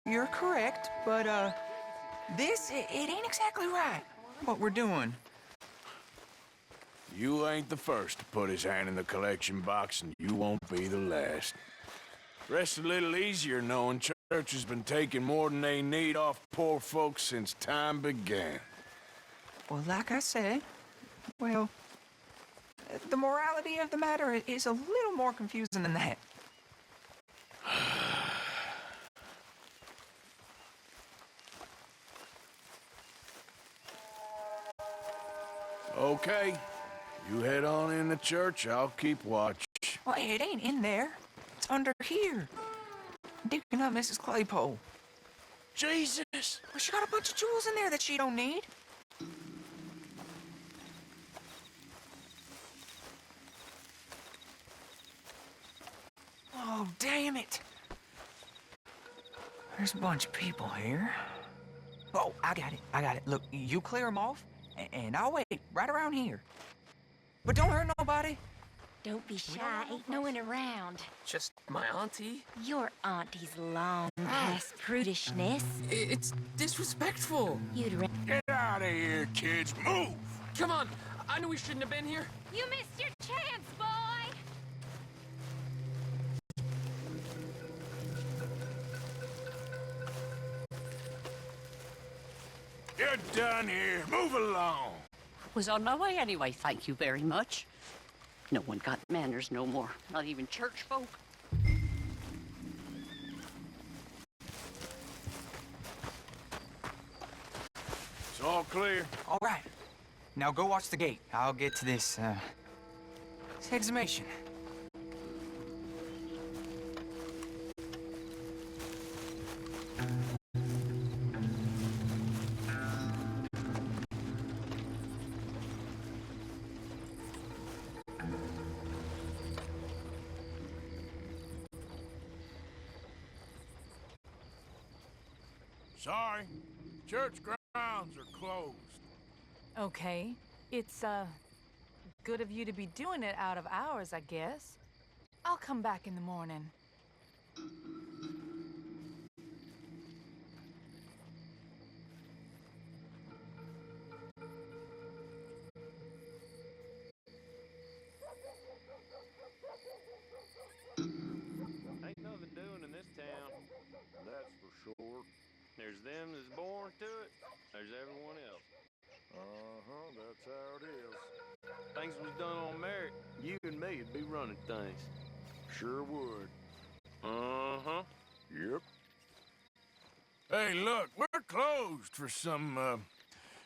you're correct, but, it ain't exactly right, what we're doing. You ain't the first to put his hand in the collection box, and you won't be the last. Rest a little easier knowing church has been taking more than they need off poor folks since time began. Well, like I said, Well, the morality of the matter is a little more confusing than that. Okay. You head on in the church, I'll keep watch. Well, it ain't in there. It's under here. Digging up Mrs. Claypole. Jesus! Well, she got a bunch of jewels in there that she don't need. Oh, damn it. There's a bunch of people here. Oh, I got it. Look, you clear them off, and I'll wait right around here. But don't hurt nobody. Don't be shy, ain't no one around. Just my auntie? Your auntie's long past prudishness. It's disrespectful. You'd Get out of here, kids. Move! Come on. I knew we shouldn't have been here. You missed your chance, boy! You're done here. Move along. Was on my way anyway, thank you very much. No one got manners no more, not even church folk. It's all clear. All right. Now go watch the gate. I'll get to this exhumation. Sorry. Church grounds are closed. Okay. It's, good of you to be doing it out of hours, I guess. I'll come back in the morning. Ain't nothing doing in this town, that's for sure. There's them that's born to it, there's everyone else. That's how it is. Things was done on merit, you and me'd be running things. Sure would. Yep. Hey, look, we're closed for some,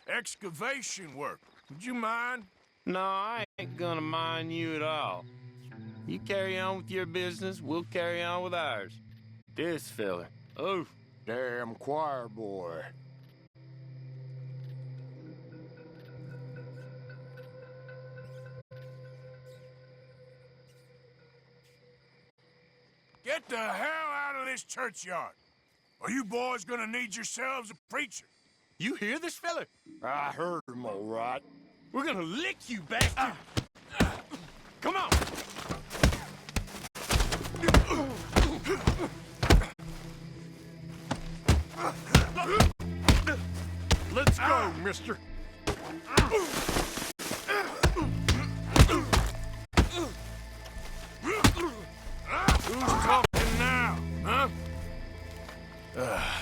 excavation work. Would you mind? No, I ain't gonna mind you at all. You carry on with your business, we'll carry on with ours. This fella. Oh, damn choir boy. Get the hell out of this churchyard. Are you boys gonna need yourselves a preacher? You hear this fella? I heard him all right. We're gonna lick you, bastard! Come on! Let's go, mister. Who's talking now, huh?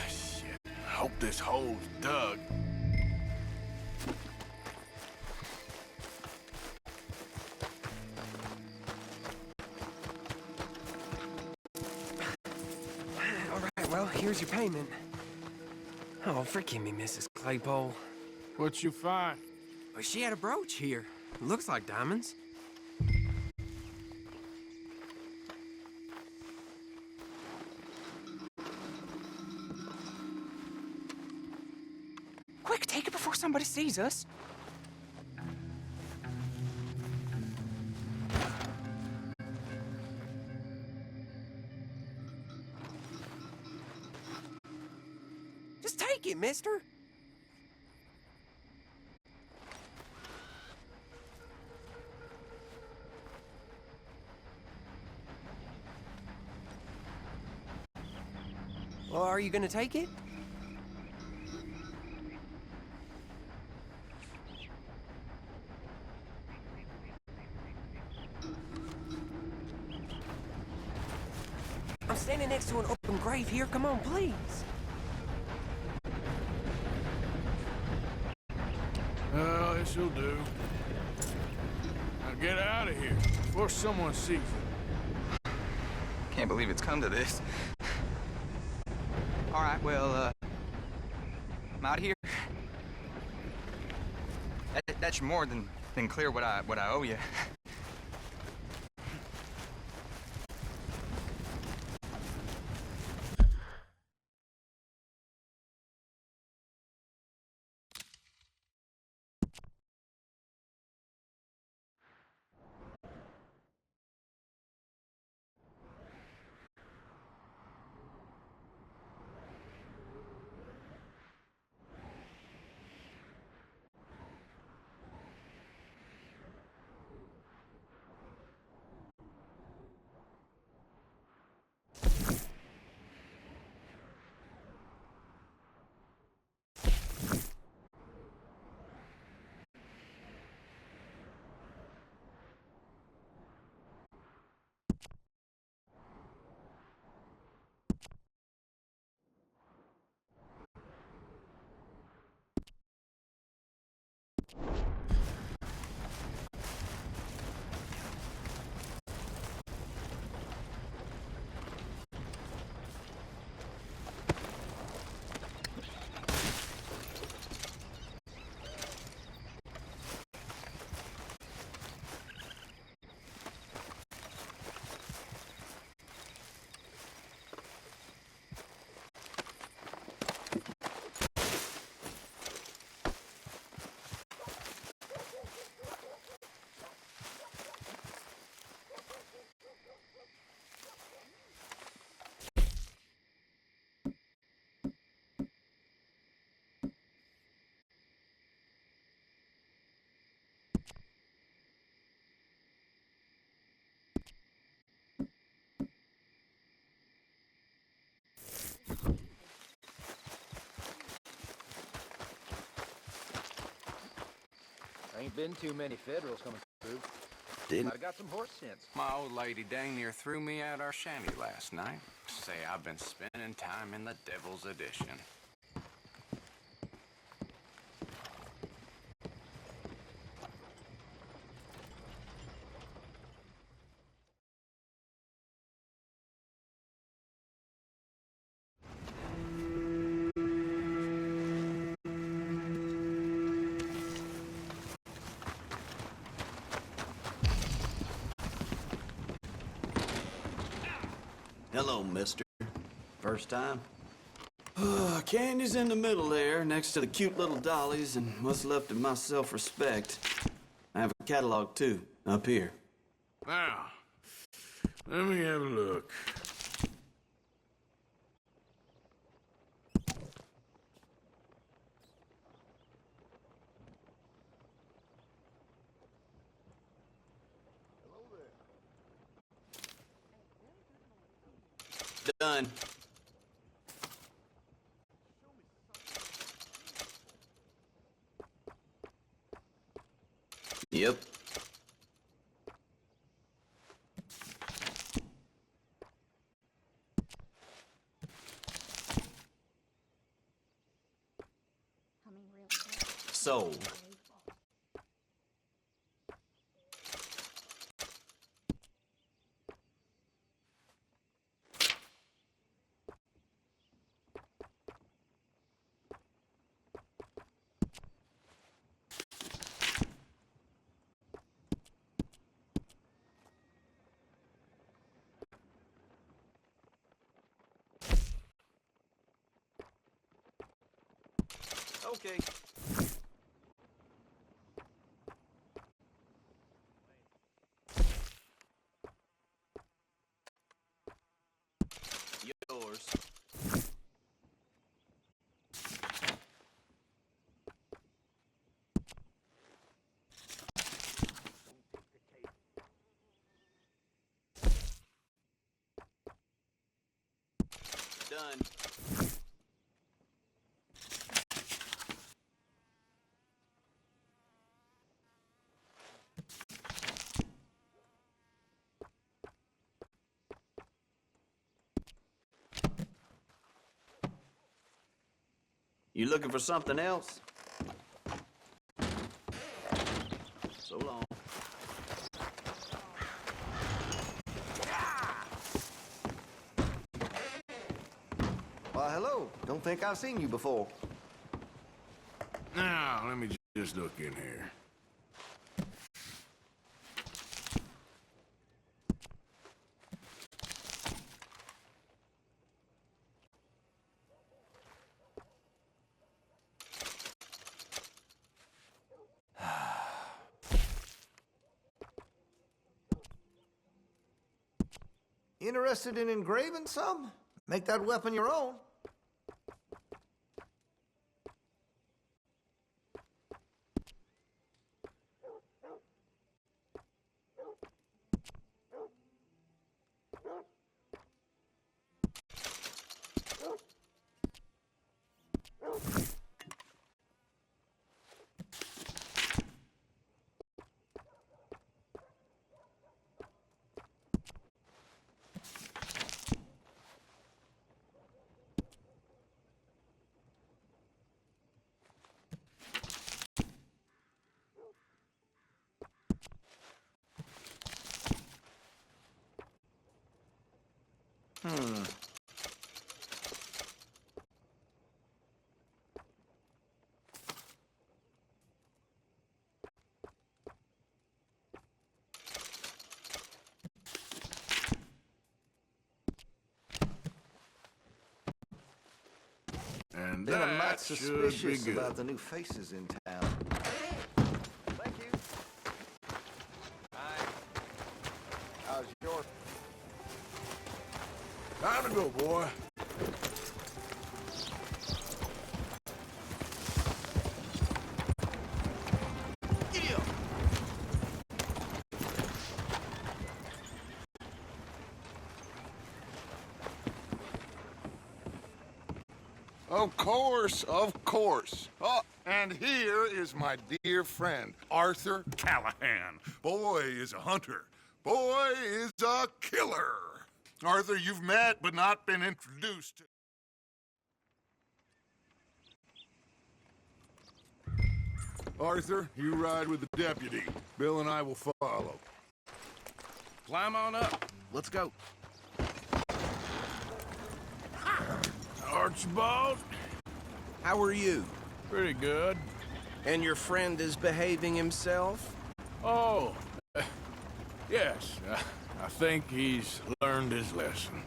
Shit. Hope this hole's dug. All right, well, here's your payment. Oh, forgive me, Mrs. Claypole. What'd you find? Well, she had a brooch here. Looks like diamonds. Quick, take it before somebody sees us. Just take it, mister. Well, are you gonna take it? I'm standing next to an open grave here. Come on, please. Well, this'll do. get out of here before someone sees you. Can't believe it's come to this. All right, well, I'm out of here. That's more than clear what I owe you. Ain't been too many Federals coming through. Didn't. I got some horse sense. My old lady dang near threw me out our shanty last night. Say I've been spending time in the Devil's Edition. Hello, mister. First time? Candy's in the middle there, next to the cute little dollies and what's left of my self-respect. I have a catalog, too, up here. Now, let me have a look. Done. Yep. Sold. Okay. Yours. Done. You looking for something else? So long. Hello. Don't think I've seen you before. Now, let me just look in here. Interested in engraving some? Make that weapon your own. And Been a mite that should suspicious be good. about the new faces in town. Thank you. Hi. How's your... Time to go, boy. Of course, of course. Oh, and here is my dear friend, Arthur Callahan. Boy is a hunter. Boy is a killer. Arthur, you've met but not been introduced to. Arthur, you ride with the deputy. Bill and I will follow. Climb on up. Let's go. Archibald? How are you? Pretty good. And your friend is behaving himself? Oh, yes. I think he's learned his lesson.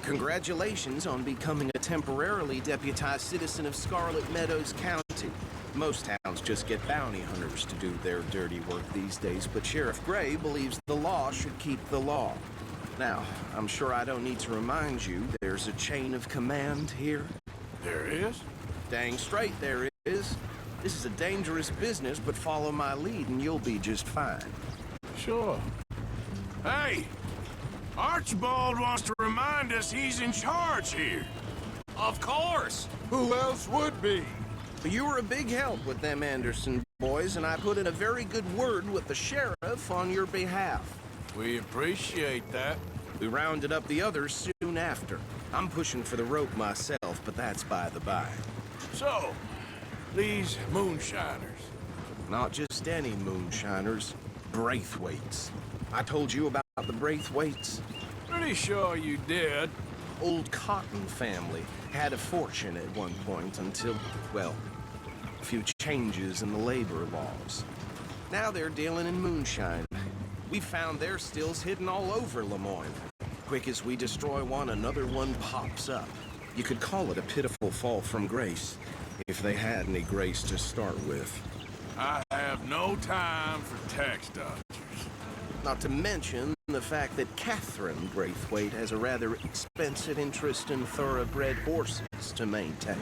Congratulations on becoming a temporarily deputized citizen of Scarlet Meadows County. Most towns just get bounty hunters to do their dirty work these days, but Sheriff Gray believes the law should keep the law. Now, I'm sure I don't need to remind you, there's a chain of command here. There is? Dang straight there is. This is a dangerous business, but follow my lead and you'll be just fine. Sure. Hey! Archibald wants to remind us he's in charge here. Of course! Who else would be? You were a big help with them Anderson boys, and I put in a very good word with the sheriff on your behalf. We appreciate that. We rounded up the others soon after. I'm pushing for the rope myself, but that's by the by. So, these moonshiners. Not just any moonshiners, Braithwaites. I told you about the Braithwaites? Pretty sure you did. Old Cotton family had a fortune at one point until, well, a few changes in the labor laws. Now they're dealing in moonshine. We found their stills hidden all over Lemoyne. Quick as we destroy one, another one pops up. You could call it a pitiful fall from grace, if they had any grace to start with. I have no time for tax dodgers. Not to mention the fact that Catherine Braithwaite has a rather expensive interest in thoroughbred horses to maintain.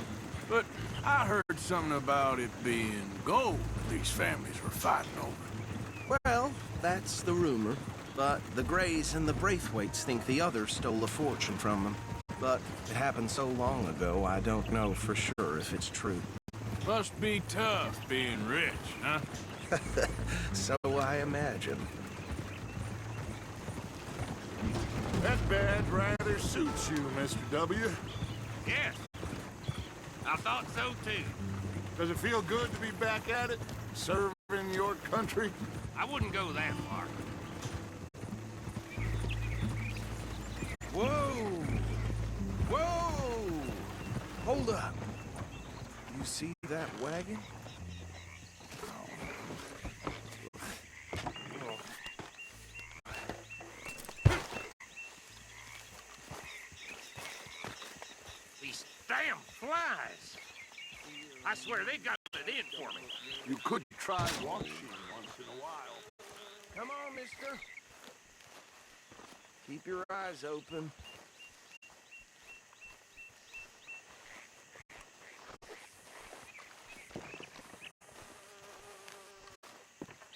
But I heard something about it being gold these families were fighting over. Well, that's the rumor. But the Grays and the Braithwaites think the other stole a fortune from them. But it happened so long ago, I don't know for sure if it's true. Must be tough being rich, huh? So I imagine. That badge rather suits you, Mr. W. Yes. I thought so, too. Does it feel good to be back at it, serving your country? I wouldn't go that far. Whoa! Whoa! Hold up. You see that wagon? These damn flies! I swear they got it in for me. You could try washing once in a while. Come on, mister. Keep your eyes open.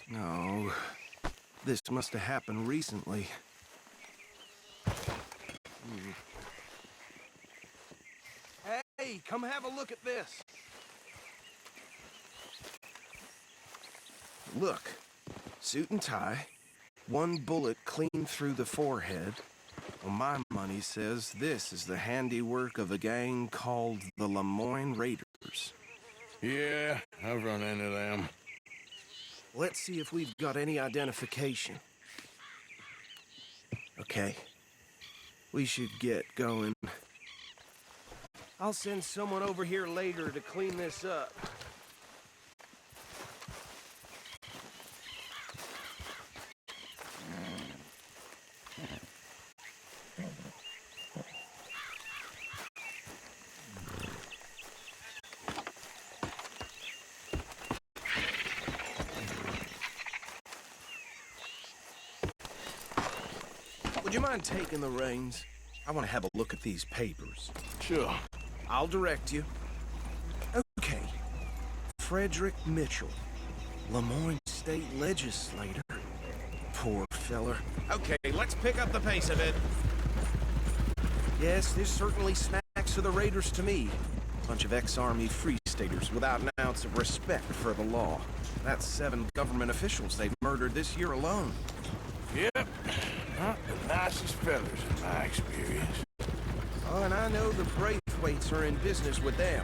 No, this must have happened recently. Hey, come have a look at this. Look, suit and tie, one bullet clean through the forehead. Well, my money says this is the handiwork of a gang called the Lemoyne Raiders. Yeah, I've run into them. Let's see if we've got any identification. Okay. We should get going. I'll send someone over here later to clean this up. Would you mind taking the reins? I want to have a look at these papers. Sure. I'll direct you. Okay. Frederick Mitchell, Lemoyne State Legislator. Poor feller. Okay, let's pick up the pace of it. Yes, there's certainly snacks for the Raiders to me. Bunch of ex-Army Free Staters without an ounce of respect for the law. That's 7 government officials they've murdered this year alone. Yep. Not the nicest fellas in my experience. Oh, and I know the Braithwaites are in business with them.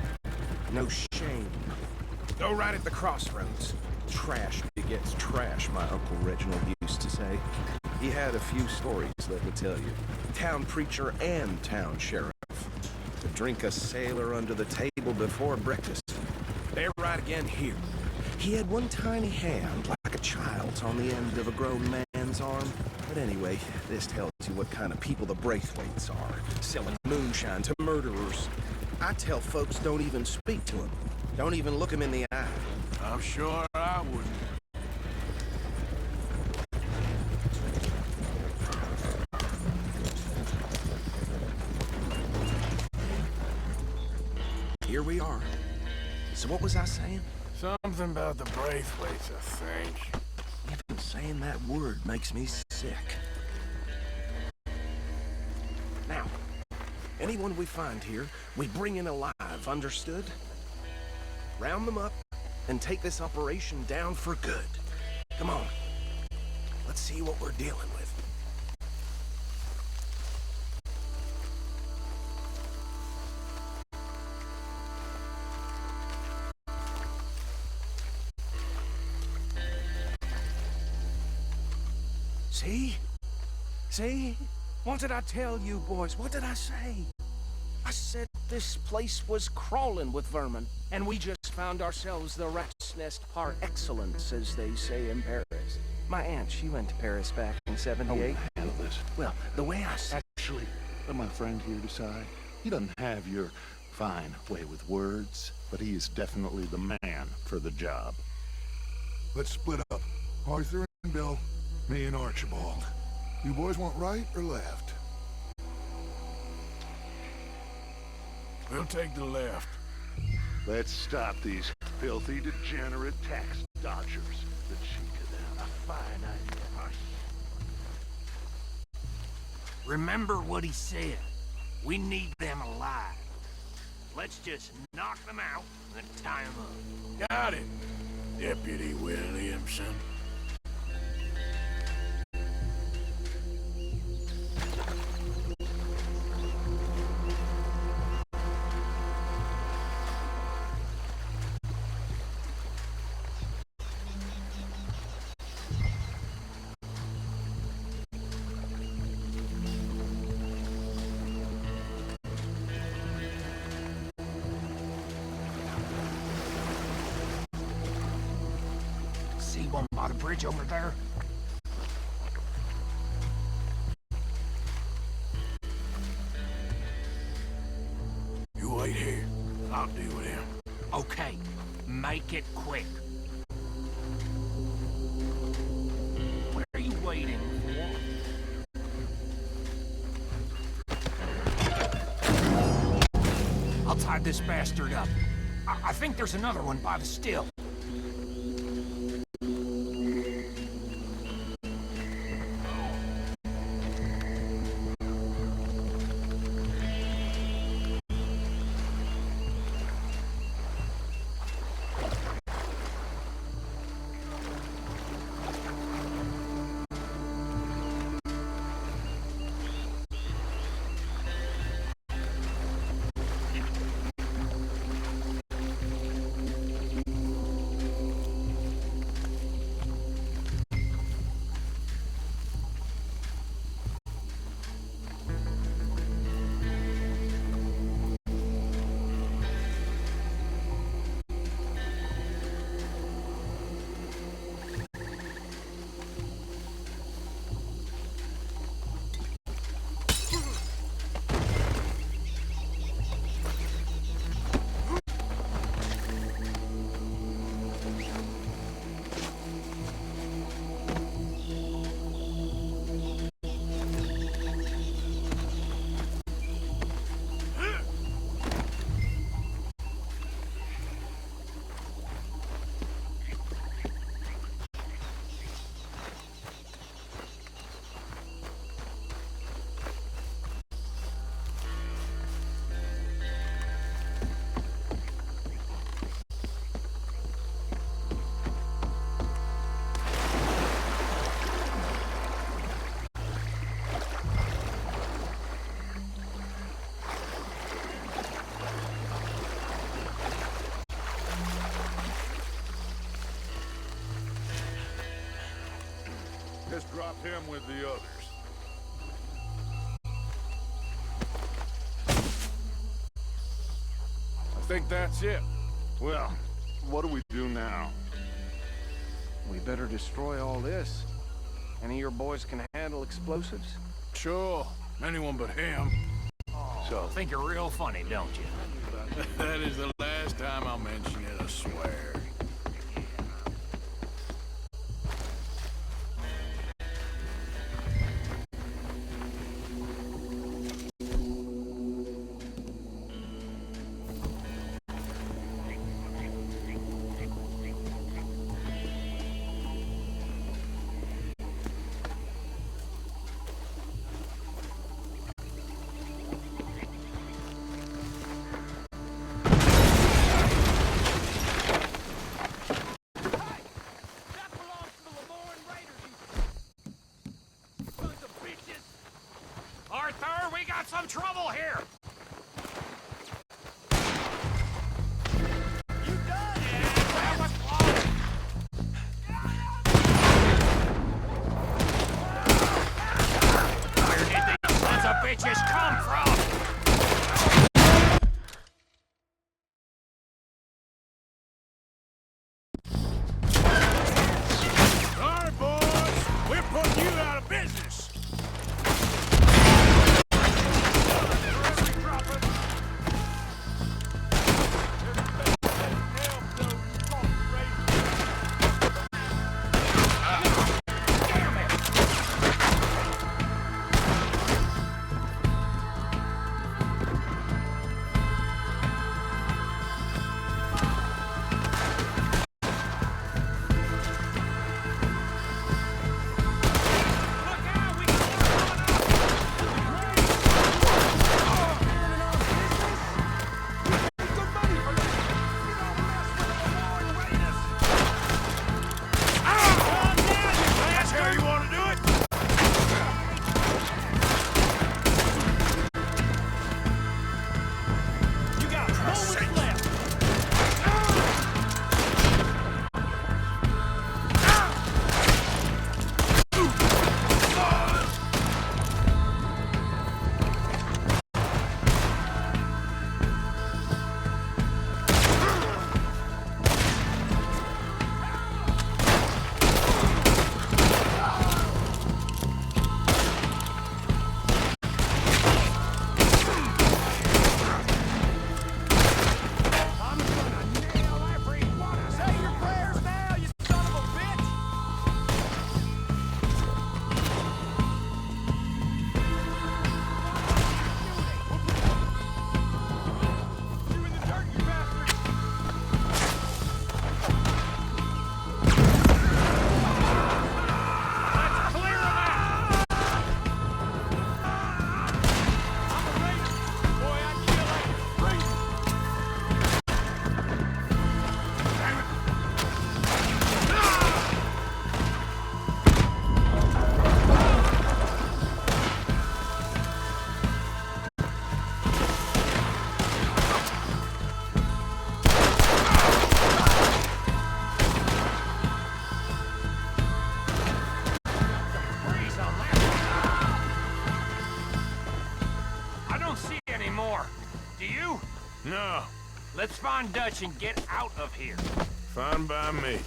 No shame. Go right at the crossroads. Trash begets trash, my Uncle Reginald used to say. He had a few stories, let me tell you. Town preacher and town sheriff. To drink a sailor under the table before breakfast. They're right again here. He had one tiny hand, like a child's, on the end of a grown man's arm. But anyway, this tells you what kind of people the Braithwaites are. Selling moonshine to murderers. I tell folks don't even speak to them. Don't even look them in the eye. I'm sure I wouldn't. Here we are. So what was I saying? Something about the Braithwaites, I think. Even saying that word makes me sick. Now, anyone we find here, we bring in alive, understood? Round them up and take this operation down for good. Come on. Let's see what we're dealing with. See? See? What did I tell you, boys? What did I say? I said this place was crawling with vermin, and we just found ourselves the rat's nest par excellence, as they say in Paris. My aunt, she went to Paris back in '78. Handle this. Well, the way I said... Actually, let my friend here decide. He doesn't have your fine way with words, but he is definitely the man for the job. Let's split up. Arthur and Bill, me and Archibald. You boys want right or left? We'll take the left. Let's stop these filthy, degenerate tax dodgers. The cheek of them. A fine idea. Remember what he said. We need them alive. Let's just knock them out and tie them up. Got it, Deputy Williamson. See one by the bridge over there? You wait here. I'll deal with him. Okay, make it quick. What are you waiting for? I'll tie this bastard up. I think there's another one by the still. Just drop him with the others. I think that's it. Well, what do we do now? We better destroy all this. Any of your boys can handle explosives? Sure. Anyone but him. So, think you're real funny, don't you? That is the last time I'll mention it, I swear. Arthur, we got some trouble here! You done it? That was close! Where did these sons of bitches come from? Sorry, boys. We're putting you out of business. Let's find Dutch and get out of here. Fine by me.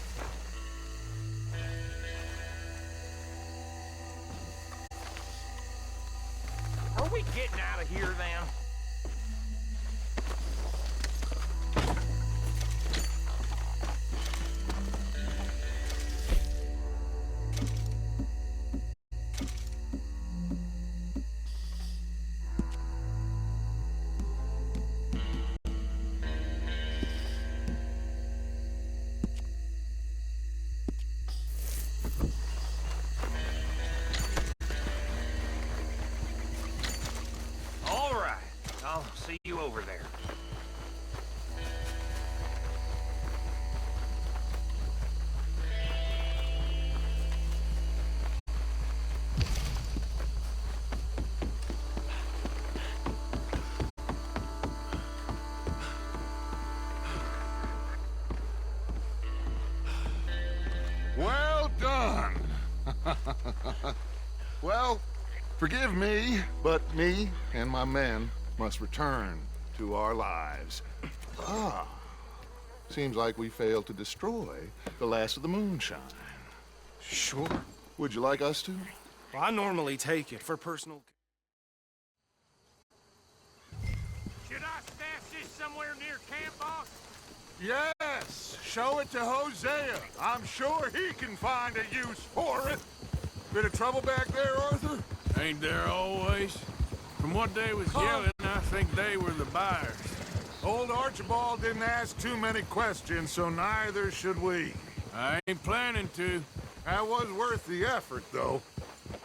Are we getting out of here, then? I'll see you over there. Well done. Well, forgive me, but me and my men must return to our lives. Seems like we failed to destroy the last of the moonshine. Sure. Would you like us to? Well, I normally take it for personal... Should I stash this somewhere near camp, boss? Yes! Show it to Hosea. I'm sure he can find a use for it. Bit of trouble back there, Arthur? Ain't there always? From what they was yelling, I think they were the buyers. Old Archibald didn't ask too many questions, so neither should we. I ain't planning to. That was worth the effort, though.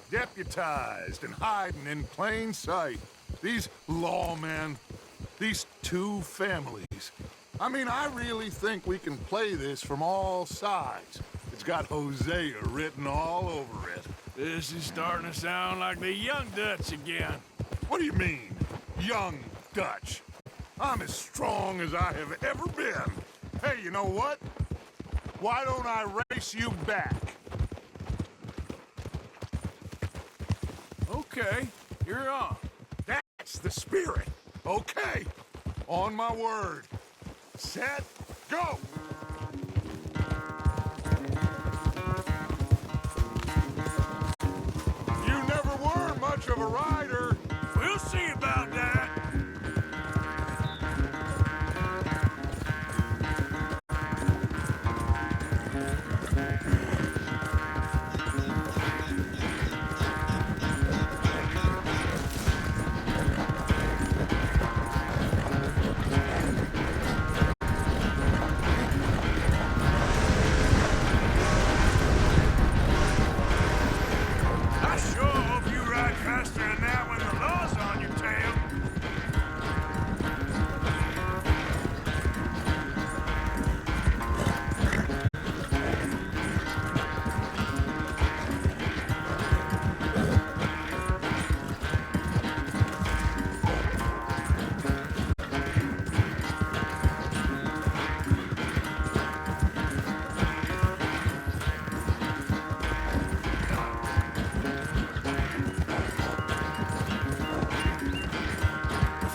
Deputized and hiding in plain sight. These lawmen, these two families. I mean, I really think we can play this from all sides. It's got Hosea written all over it. This is starting to sound like the young Dutch again. What do you mean, young Dutch? I'm as strong as I have ever been. Hey, you know what? Why don't I race you back? Okay, you're on. That's the spirit. Okay, on my word. Set, go! You never were much of a rider. We'll see about that. I sure hope you ride faster than that when the law's on your tail.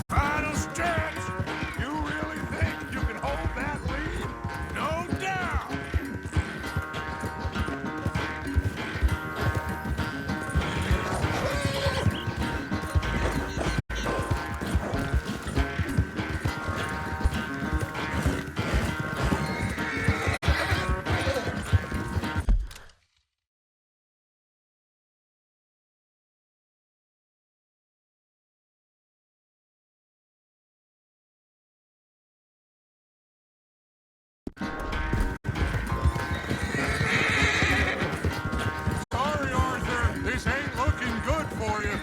Final stretch! You really think you can hold that lead? No doubt! Sorry, Arthur. This ain't looking good for you.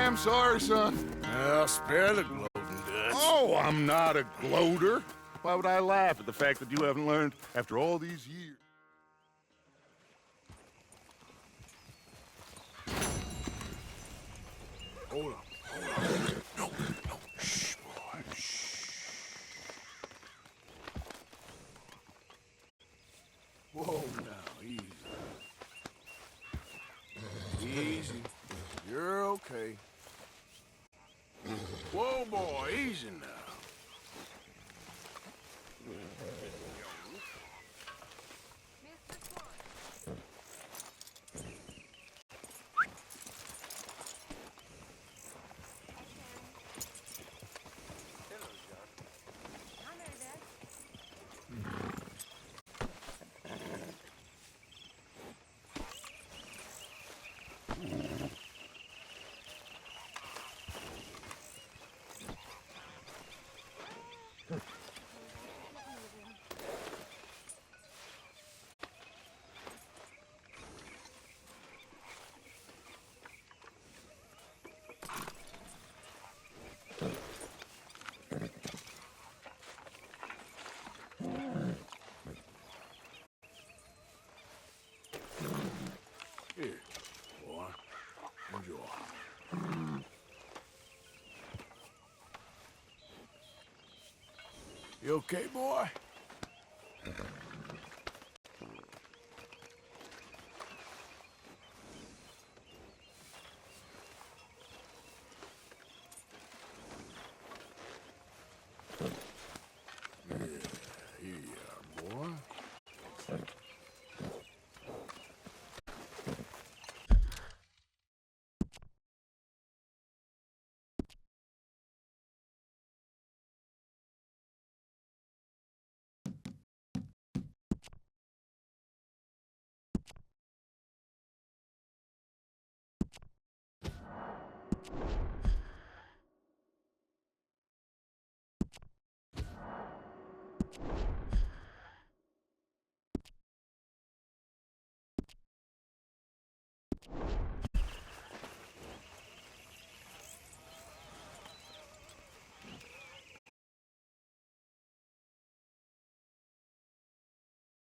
damn sorry, son. Well, spare the gloating, Dutch. Oh, I'm not a gloater. Why would I laugh at the fact that you haven't learned after all these years? Hold on. No. Shh, boy. Shh. Whoa, now, easy. Easy. You're okay. Whoa, boy, easy now. Here, boy. Enjoy. You okay, boy?